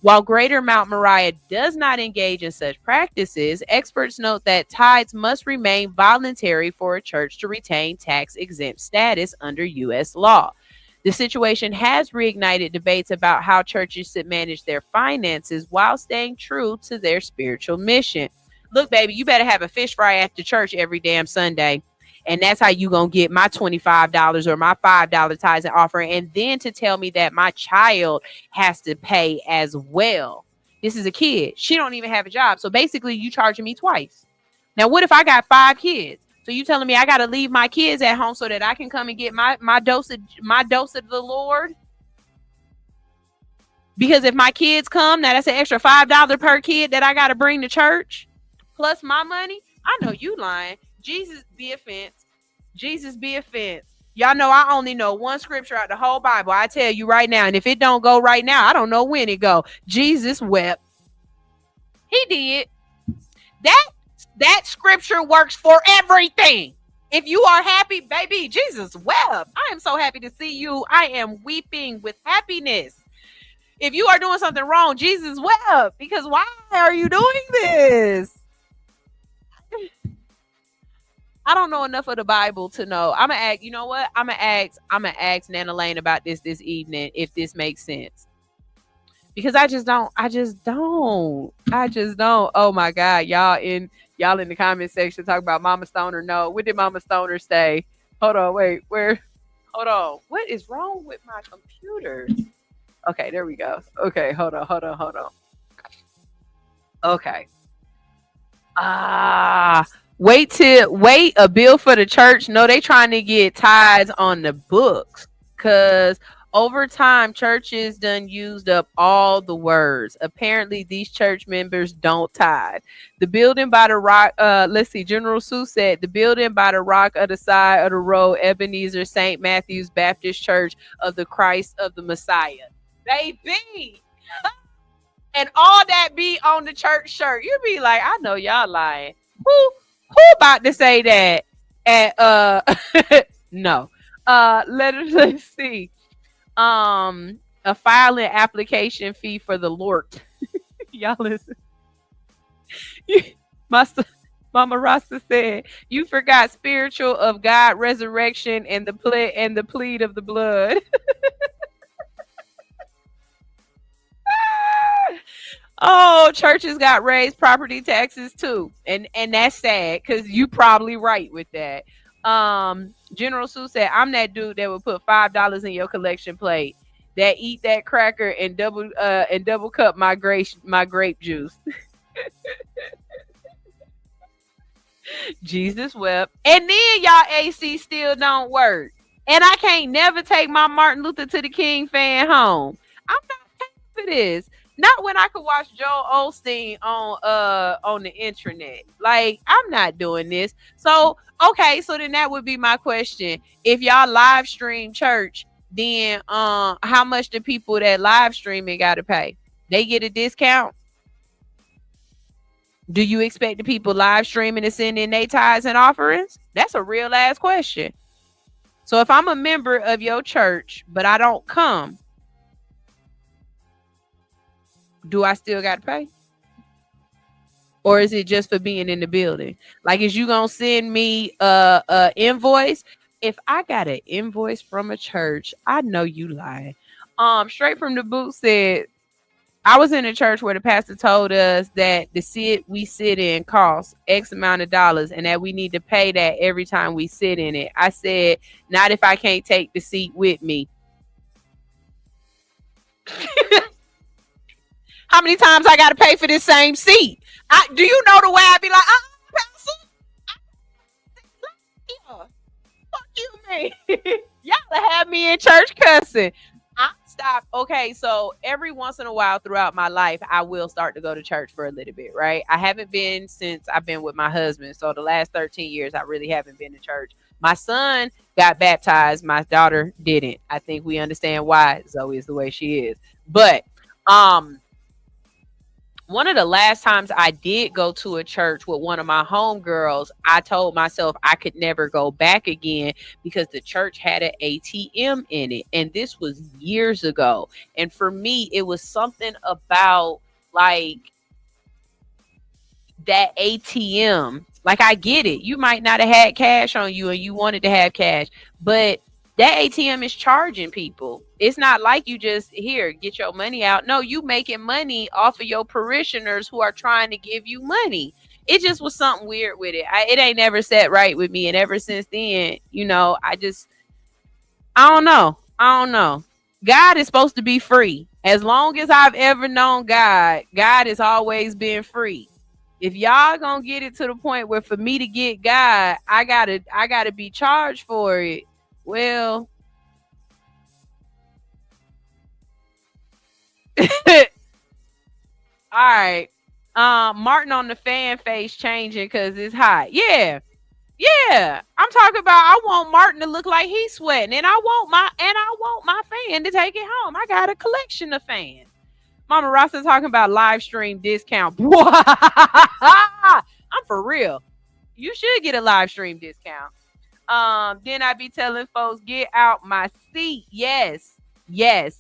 M: While Greater Mount Moriah does not engage in such practices, experts note that tithes must remain voluntary for a church to retain tax-exempt status under U.S. law. The situation has reignited debates about how churches should manage their finances while staying true to their spiritual mission. Look, baby, you better have a fish fry after church every damn Sunday. And that's how you going to get my $25 or my $5 tithes and offering. And then to tell me that my child has to pay as well. This is a kid. She don't even have a job. So basically you charging me twice. Now, what if I got 5 kids? So you telling me I got to leave my kids at home so that I can come and get my dose of the Lord? Because if my kids come, now that's an extra $5 per kid that I got to bring to church, plus my money. I know you lying. Jesus be offense. Jesus be offense. Y'all know I only know one scripture out the whole Bible. I tell you right now, and if it don't go right now, I don't know when it go. Jesus wept. He did. That scripture works for everything. If you are happy, baby, Jesus wept. I am so happy to see you. I am weeping with happiness. If you are doing something wrong, Jesus wept. Because why are you doing this? I don't know enough of the Bible to know. I'm gonna ask, you know what? I'm gonna ask Nana Lane about this evening, if this makes sense. Because I just don't. Oh my God, y'all in the comment section talk about Mama Stoner. No, where did Mama Stoner stay? Hold on, wait, where? Hold on. What is wrong with my computer? Okay, there we go. Okay, hold on. Okay. Wait a bill for the church. No, they trying to get tithes on the books, because over time churches done used up all the words. Apparently these church members don't tithe. The building by the rock, General Sue said the building by the rock of the side of the road, Ebenezer St. Matthew's Baptist Church of the Christ of the Messiah. Baby. And all that be on the church shirt. You be like, I know y'all lying. Who about to say that? And no. Let's see. A filing application fee for the Lord. Y'all listen. Mama Rasta said, you forgot spiritual of God, resurrection, and the plead of the blood. Oh, churches got raised property taxes too. And that's sad, because you probably right with that. General Sue said, I'm that dude that would put $5 in your collection plate, that eat that cracker and double cup my grape juice. Jesus wept. And then y'all AC still don't work. And I can't never take my Martin Luther to the King fan home. I'm not paying for this. Not when I could watch Joel Osteen on the internet. Like, I'm not doing this. So, okay, so then that would be my question. If y'all live stream church, then how much do people that live streaming got to pay? They get a discount? Do you expect the people live streaming to send in their tithes and offerings? That's a real ass question. So if I'm a member of your church, but I don't come, do I still got to pay? Or is it just for being in the building? Like, is you going to send me a invoice? If I got an invoice from a church, I know you lying. Straight from the boot said, I was in a church where the pastor told us that the seat we sit in costs X amount of dollars and that we need to pay that every time we sit in it. I said, not if I can't take the seat with me. How many times I got to pay for this same seat? Do you know the way I be like, fuck you, man. Y'all have me in church cussing. I stopped. Okay, so every once in a while throughout my life, I will start to go to church for a little bit, right? I haven't been since I've been with my husband. So the last 13 years, I really haven't been to church. My son got baptized. My daughter didn't. I think we understand why Zoe is the way she is. But one of the last times I did go to a church with one of my homegirls, I told myself I could never go back again because the church had an ATM in it. And this was years ago. And for me, it was something about like that ATM. Like, I get it. You might not have had cash on you and you wanted to have cash, but that ATM is charging people. It's not like you just here, get your money out. No, you making money off of your parishioners who are trying to give you money. It just was something weird with it. It ain't never sat right with me. And ever since then, you know, I don't know. God is supposed to be free. As long as I've ever known God, God has always been free. If y'all gonna get it to the point where for me to get God, I gotta be charged for it. Well, all right. Martin on the fan face changing because it's hot. Yeah. I'm talking about I want Martin to look like he's sweating, and I want my fan to take it home. I got a collection of fans. Mama Rasta talking about live stream discount. I'm for real. You should get a live stream discount. Then I be telling folks, get out my seat. Yes,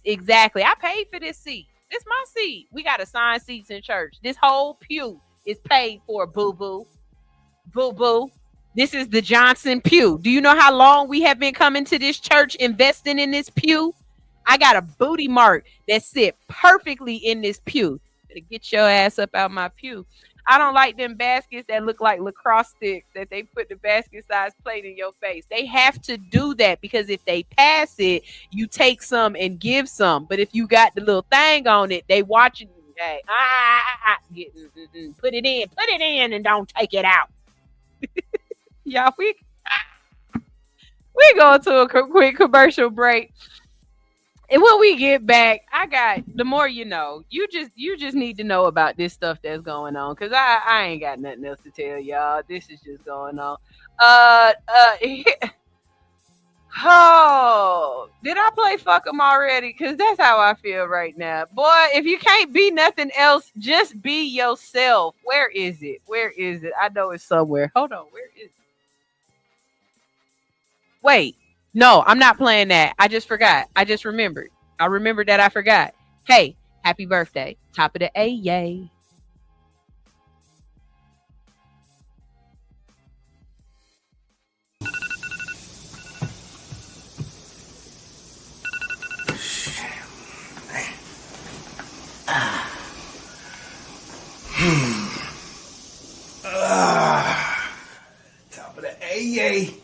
M: exactly. I paid for this seat. It's my seat. We got assigned seats in church. This whole pew is paid for, boo-boo. Boo-boo. This is the Johnson pew. Do you know how long we have been coming to this church investing in this pew? I got a booty mark that sit perfectly in this pew. Better get your ass up out my pew. I don't like them baskets that look like lacrosse sticks that they put the basket size plate in your face. They have to do that because if they pass it, you take some and give some. But if you got the little thing on it, they watching you. Hey, put it in and don't take it out. Y'all, we going to a quick commercial break. And when we get back, the more you know. You just need to know about this stuff that's going on, because I ain't got nothing else to tell y'all. This is just going on. Oh, did I play fuck 'em already? Because that's how I feel right now. Boy, if you can't be nothing else, just be yourself. Where is it? I know it's somewhere. Hold on, where is it? Wait. No, I'm not playing that. I just forgot. I just remembered. I remembered that I forgot. Hey, happy birthday. Top of the A, yay.
B: Top of the A, yay.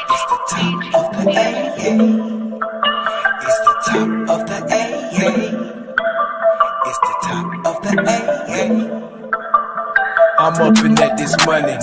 B: It's the top of the A. It's the top of the A. I'm up and at this money.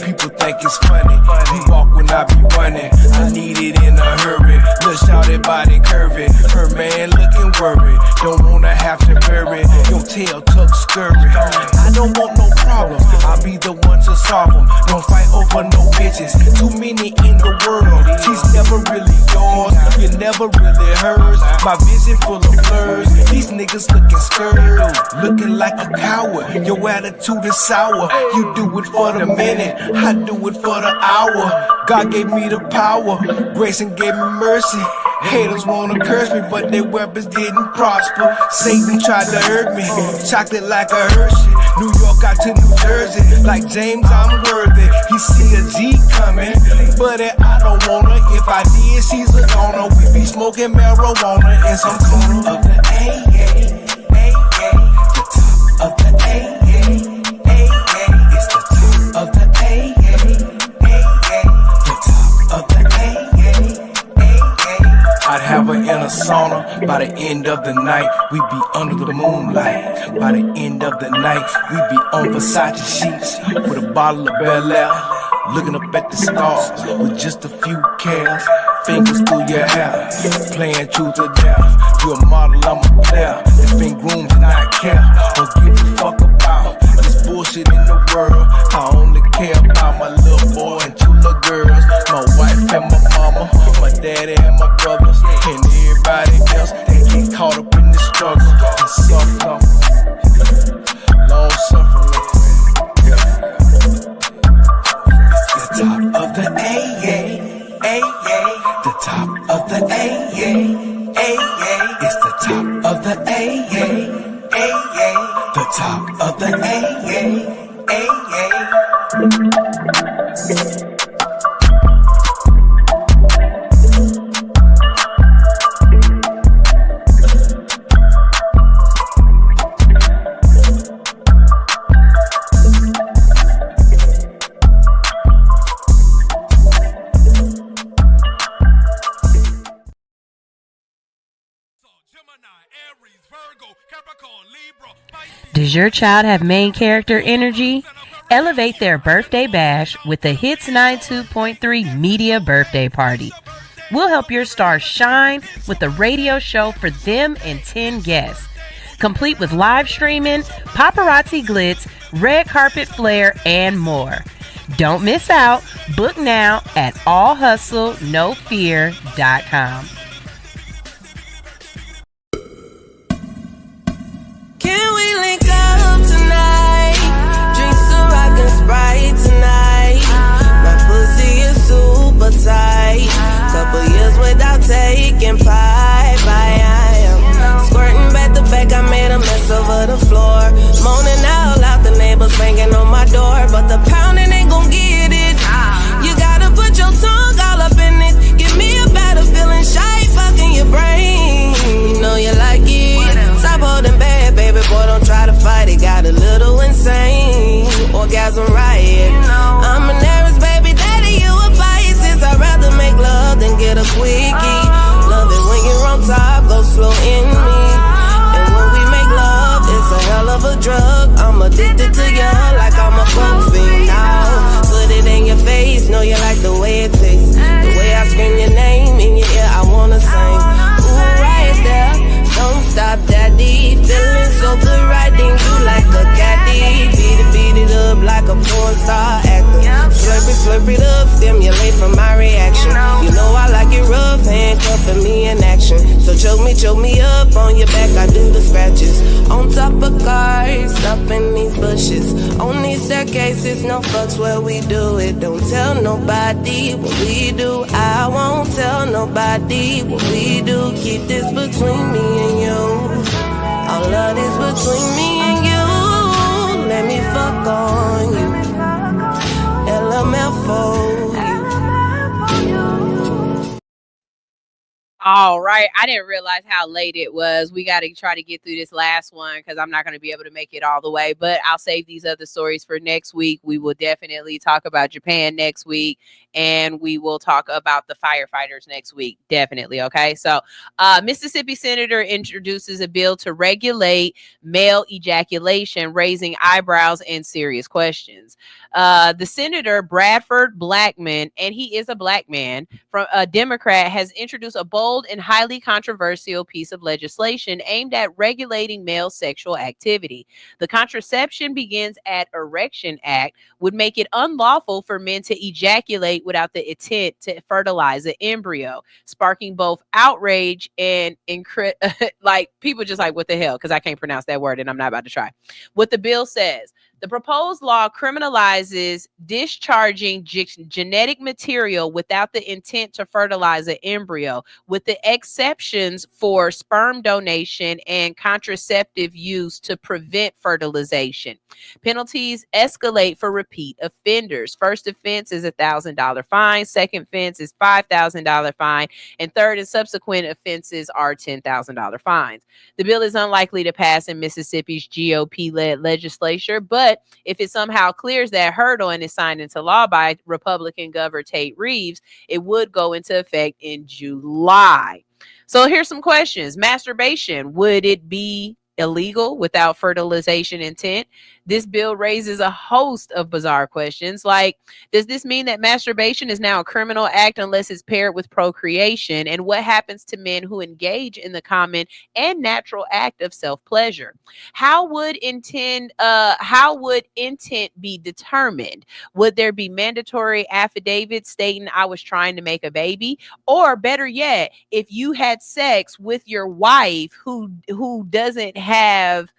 B: People think it's funny. We walk when I be running. I need it in a hurry. Look, shawty body curving. Her man looking worried. Don't wanna have to bury. Your tail tuck scurry. I don't want no problem. I be the one to solve them. Don't fight over no bitches, too many in the world. She's never really yours, you're never really hers. My vision full of blurs, these niggas looking scared, looking like a coward. Your attitude is sour, you do it for the minute, I do it for the hour. God gave me the power, grace and gave me mercy. Haters wanna curse me, but their weapons didn't prosper. Satan tried to hurt me, chocolate like a Hershey. New York got to New Jersey, like James, I'm worthy. He see a G coming, but I don't wanna. If I did, she's a goner. We be smoking marijuana in some corner of the AA, the top of the AA, it's the top of the AA, the top of the AA. I'd have her in a sauna. By the end of the night, we be under the moonlight. By the end of the night, we be on Versace sheets with a bottle of Bel Air, looking up at the stars with just a few cares. Fingers through your hair, playing truth or dare. You a model, I'm a player. It's been groomed and I care. Don't give a fuck about this bullshit in the world. I only care about my little boy and two little girls. My wife and my mama, my daddy and my brothers, and everybody else. They get caught up in the struggle and suffer. Long suffering. It's the top of the AA. The top of the AA, it's the top of the AA, the top of the AA.
D: Does your child have main character energy? Elevate their birthday bash with the Hits 92.3 Media Birthday Party. We'll help your star shine with a radio show for them and 10 guests, complete with live streaming, paparazzi glitz, red carpet flair, and more. Don't miss out. Book now at allhustlenofear.com.
T: Can we link up tonight? Drink some rock and Sprite tonight. My pussy is super tight. Couple years without taking pipe. I am squirting back to back. I made a mess over the floor. Moaning out loud, the neighbors banging on my door. But the pounding ain't gon' get it. You gotta put your tongue all up in it. Give me a better feeling, shy fucking your brain. You know you like it. Stop holding back, baby boy, don't try to fight it. Got a little insane, orgasm riot. I'm an Aries, baby daddy, you a Pisces. I'd rather make love than get a quickie. Love it when you're on top, go slow in me. And when we make love, it's a hell of a drug. I'm addicted to you like I'm a coke fiend now. Put it in your face, know you like the way it tastes. The way I scream your name in your ear, I wanna sing. Ooh, right there. Don't stop, daddy. Feeling so good, riding you like a caddy. Beat it up like a porn star actor. Slurp it up, stimulate from my reaction. You know I like it rough, handcuffing me in action. So choke me up on your back. I do the scratches on top of cars, up in these bushes, on these staircases. No fucks where we do it. Don't tell nobody what we do. I won't tell nobody what we do. Keep this between me and you. All of this between me and you. Let me fuck on you. LMFO.
M: All right. I didn't realize how late it was. We got to try to get through this last one because I'm not going to be able to make it all the way, but I'll save these other stories for next week. We will definitely talk about Japan next week, and we will talk about the firefighters next week. Definitely. Okay. So Mississippi Senator introduces a bill to regulate male ejaculation, raising eyebrows and serious questions. The Senator Bradford Blackman, and he is a black man from a Democrat, has introduced a bold bold and highly controversial piece of legislation aimed at regulating male sexual activity. The Contraception Begins at Erection Act would make it unlawful for men to ejaculate without the intent to fertilize an embryo, sparking both outrage and like people just like, what the hell? Because I can't pronounce that word and I'm not about to try. What the bill says: the proposed law criminalizes discharging genetic material without the intent to fertilize an embryo, with the exceptions for sperm donation and contraceptive use to prevent fertilization. Penalties escalate for repeat offenders. First offense is $1,000 fine, second offense is $5,000 fine, and third and subsequent offenses are $10,000 fines. The bill is unlikely to pass in Mississippi's GOP-led legislature, but if it somehow clears that hurdle and is signed into law by Republican Governor Tate Reeves, it would go into effect in July. So here's some questions. Masturbation, would it be illegal without fertilization intent? This bill raises a host of bizarre questions, like, does this mean that masturbation is now a criminal act unless it's paired with procreation? And what happens to men who engage in the common and natural act of self-pleasure? How would intent be determined? Would there be mandatory affidavits stating I was trying to make a baby? Or better yet, if you had sex with your wife who doesn't have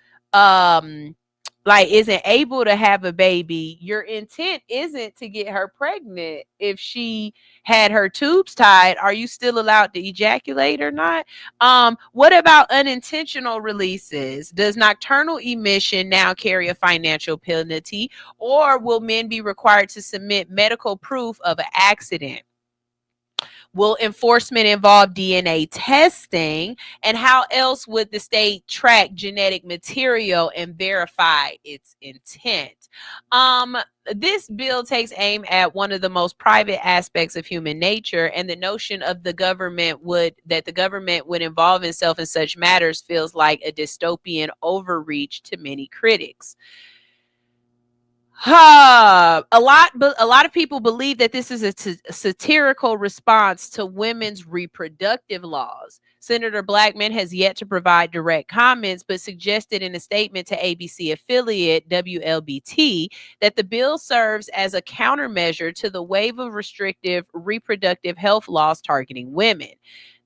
M: isn't able to have a baby, your intent isn't to get her pregnant. If she had her tubes tied, are you still allowed to ejaculate or not? What about unintentional releases? Does nocturnal emission now carry a financial penalty, or will men be required to submit medical proof of an accident? Will enforcement involve DNA testing? And how else would the state track genetic material and verify its intent? This bill takes aim at one of the most private aspects of human nature, and the notion of the government would involve itself in such matters feels like a dystopian overreach to many critics. A lot of people believe that this is a satirical response to women's reproductive laws. Senator Blackman has yet to provide direct comments, but suggested in a statement to ABC affiliate WLBT that the bill serves as a countermeasure to the wave of restrictive reproductive health laws targeting women.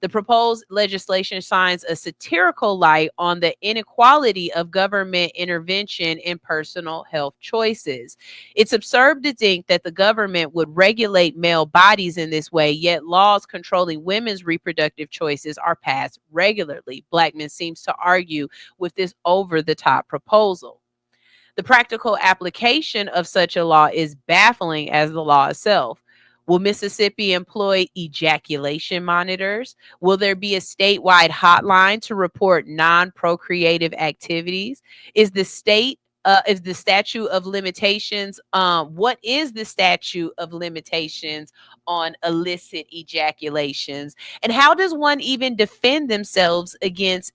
M: The proposed legislation shines a satirical light on the inequality of government intervention in personal health choices. It's absurd to think that the government would regulate male bodies in this way, yet laws controlling women's reproductive choices are passed regularly. Blackman seems to argue with this over-the-top proposal. The practical application of such a law is baffling as the law itself. Will Mississippi employ ejaculation monitors? Will there be a statewide hotline to report non-procreative activities? Is the statute of limitations? What is the statute of limitations on illicit ejaculations? And how does one even defend themselves against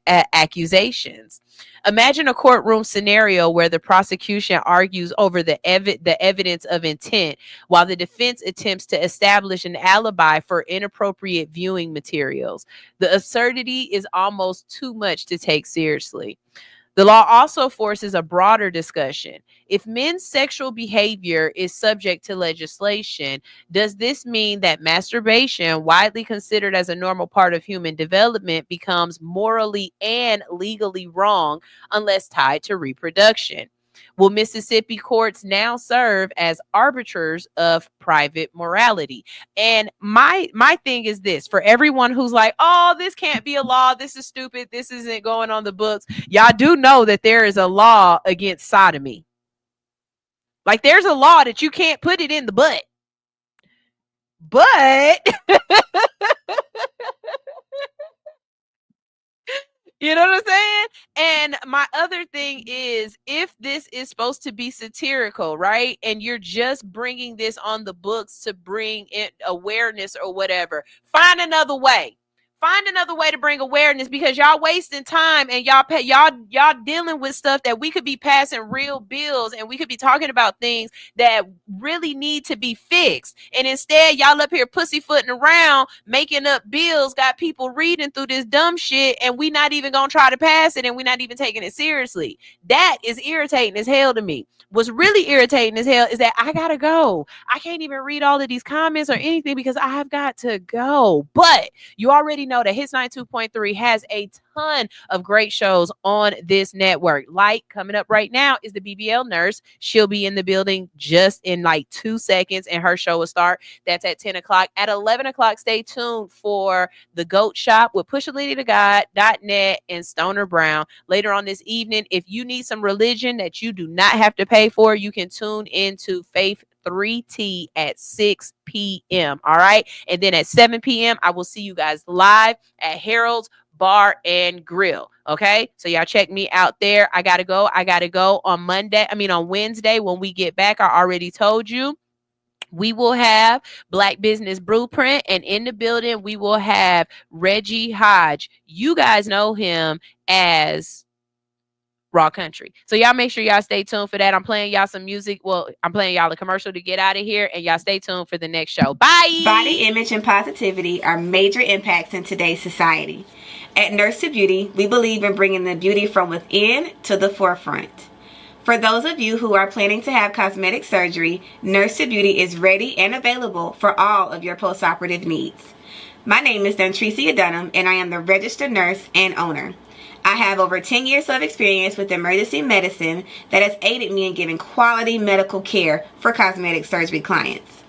M: accusations? Imagine a courtroom scenario where the prosecution argues over the evidence of intent while the defense attempts to establish an alibi for inappropriate viewing materials. The absurdity is almost too much to take seriously. The law also forces a broader discussion. If men's sexual behavior is subject to legislation, does this mean that masturbation, widely considered as a normal part of human development, becomes morally and legally wrong unless tied to reproduction? Will Mississippi courts now serve as arbiters of private morality? And my thing is this, for everyone who's like, oh, this can't be a law, this is stupid, this isn't going on the books. Y'all do know that there is a law against sodomy. Like, there's a law that you can't put it in the butt. But you know what I'm saying? And my other thing is, if this is supposed to be satirical, right? And you're just bringing this on the books to bring in awareness or whatever, find another way. Find another way to bring awareness, because y'all wasting time and y'all dealing with stuff that we could be passing real bills, and we could be talking about things that really need to be fixed. And instead, y'all up here pussyfooting around, making up bills, got people reading through this dumb shit, and we not even gonna try to pass it, and we not even taking it seriously. That is irritating as hell to me. What's really irritating as hell is that I gotta go. I can't even read all of these comments or anything because I have got to go. But you already know that Hits 92.3 has a ton of great shows on this network. Like, coming up right now is the BBL Nurse. She'll be in the building just in like 2 seconds, and her show will start. That's at 10 o'clock. At 11 o'clock, stay tuned for The Goat Shop with PushaLadyToGod.net and Stoner Brown. Later on this evening, if you need some religion that you do not have to pay for, you can tune into Faith 3T at 6 p.m. All right. And then at 7 p.m., I will see you guys live at Harold's Bar and Grill. Okay. So y'all check me out there. I got to go on Wednesday when we get back. I already told you. We will have Black Business Blueprint, and in the building, we will have Reggie Hodge. You guys know him as Raw Country. So y'all make sure y'all stay tuned for that. I'm playing y'all some music. Well, I'm playing y'all a commercial to get out of here, and y'all stay tuned for the next show. Bye!
U: Body image and positivity are major impacts in today's society. At Nurse to Beauty, we believe in bringing the beauty from within to the forefront. For those of you who are planning to have cosmetic surgery, Nurse to Beauty is ready and available for all of your postoperative needs. My name is Dontricia Dunham, and I am the registered nurse and owner. I have over 10 years of experience with emergency medicine that has aided me in giving quality medical care for cosmetic surgery clients.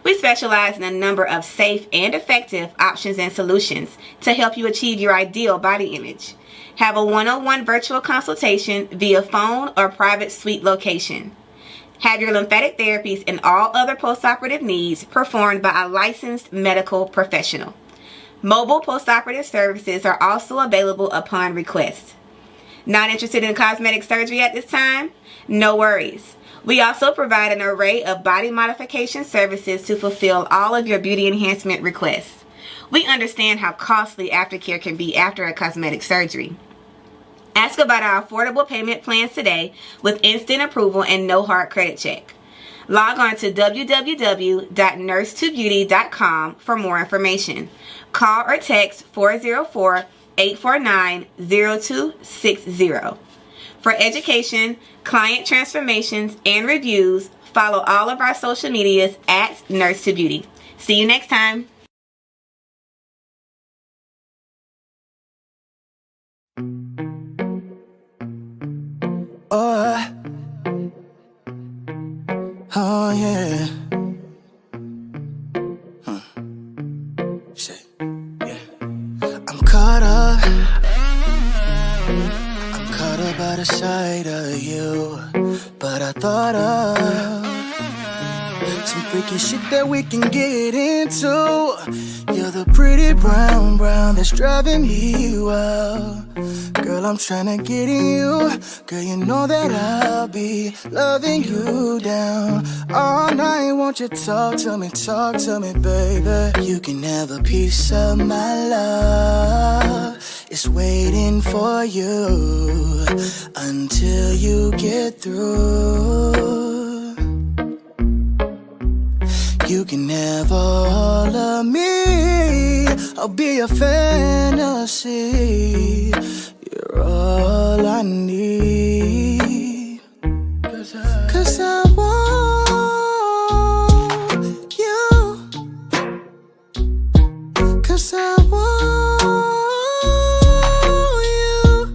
U: We specialize in a number of safe and effective options and solutions to help you achieve your ideal body image. Have a one-on-one virtual consultation via phone or private suite location. Have your lymphatic therapies and all other postoperative needs performed by a licensed medical professional. Mobile postoperative services are also available upon request. Not interested in cosmetic surgery at this time? No worries. We also provide an array of body modification services to fulfill all of your beauty enhancement requests. We understand how costly aftercare can be after a cosmetic surgery. Ask about our affordable payment plans today with instant approval and no hard credit check. Log on to www.nursetobeauty.com for more information. Call or text 404-849-0260. For education, client transformations, and reviews, follow all of our social medias at Nurse to Beauty. See you next time.
S: Oh yeah. Shit. Yeah. I'm caught up by the sight of you, but I thought of some freaky shit that we can get into. You're the pretty brown that's driving me wild. Girl, I'm tryna get in you. Girl, you know that I'll be loving you down all night. Won't you talk to me, baby? You can have a piece of my love. It's waiting for you until you get through. You can have all of me. I'll be a fantasy. You're all I need. 'Cause I want you. 'Cause I want you.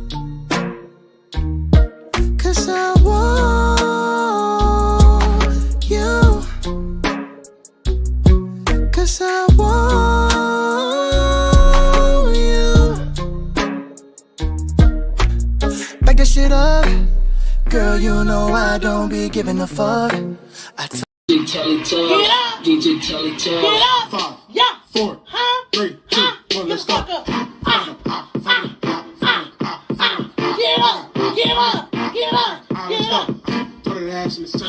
S: 'Cause I want you. 'Cause I want you. Back that shit up. Girl, you know I don't be giving a fuck.
O: Get up! Get up! 5, yeah, 4, 3, 2, 1, let's go. Get up! Get up! Get up! Get up! Throw that ass in the circle.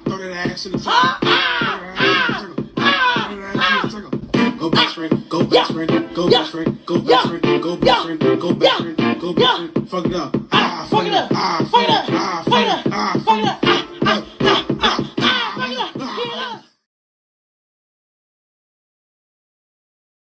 O: Throw that ass in the circle. Go best friend, go best friend, go best friend, go
A: Go best friend, go best friend, go best friend. Fuck it up, fuck it up, fuck it up.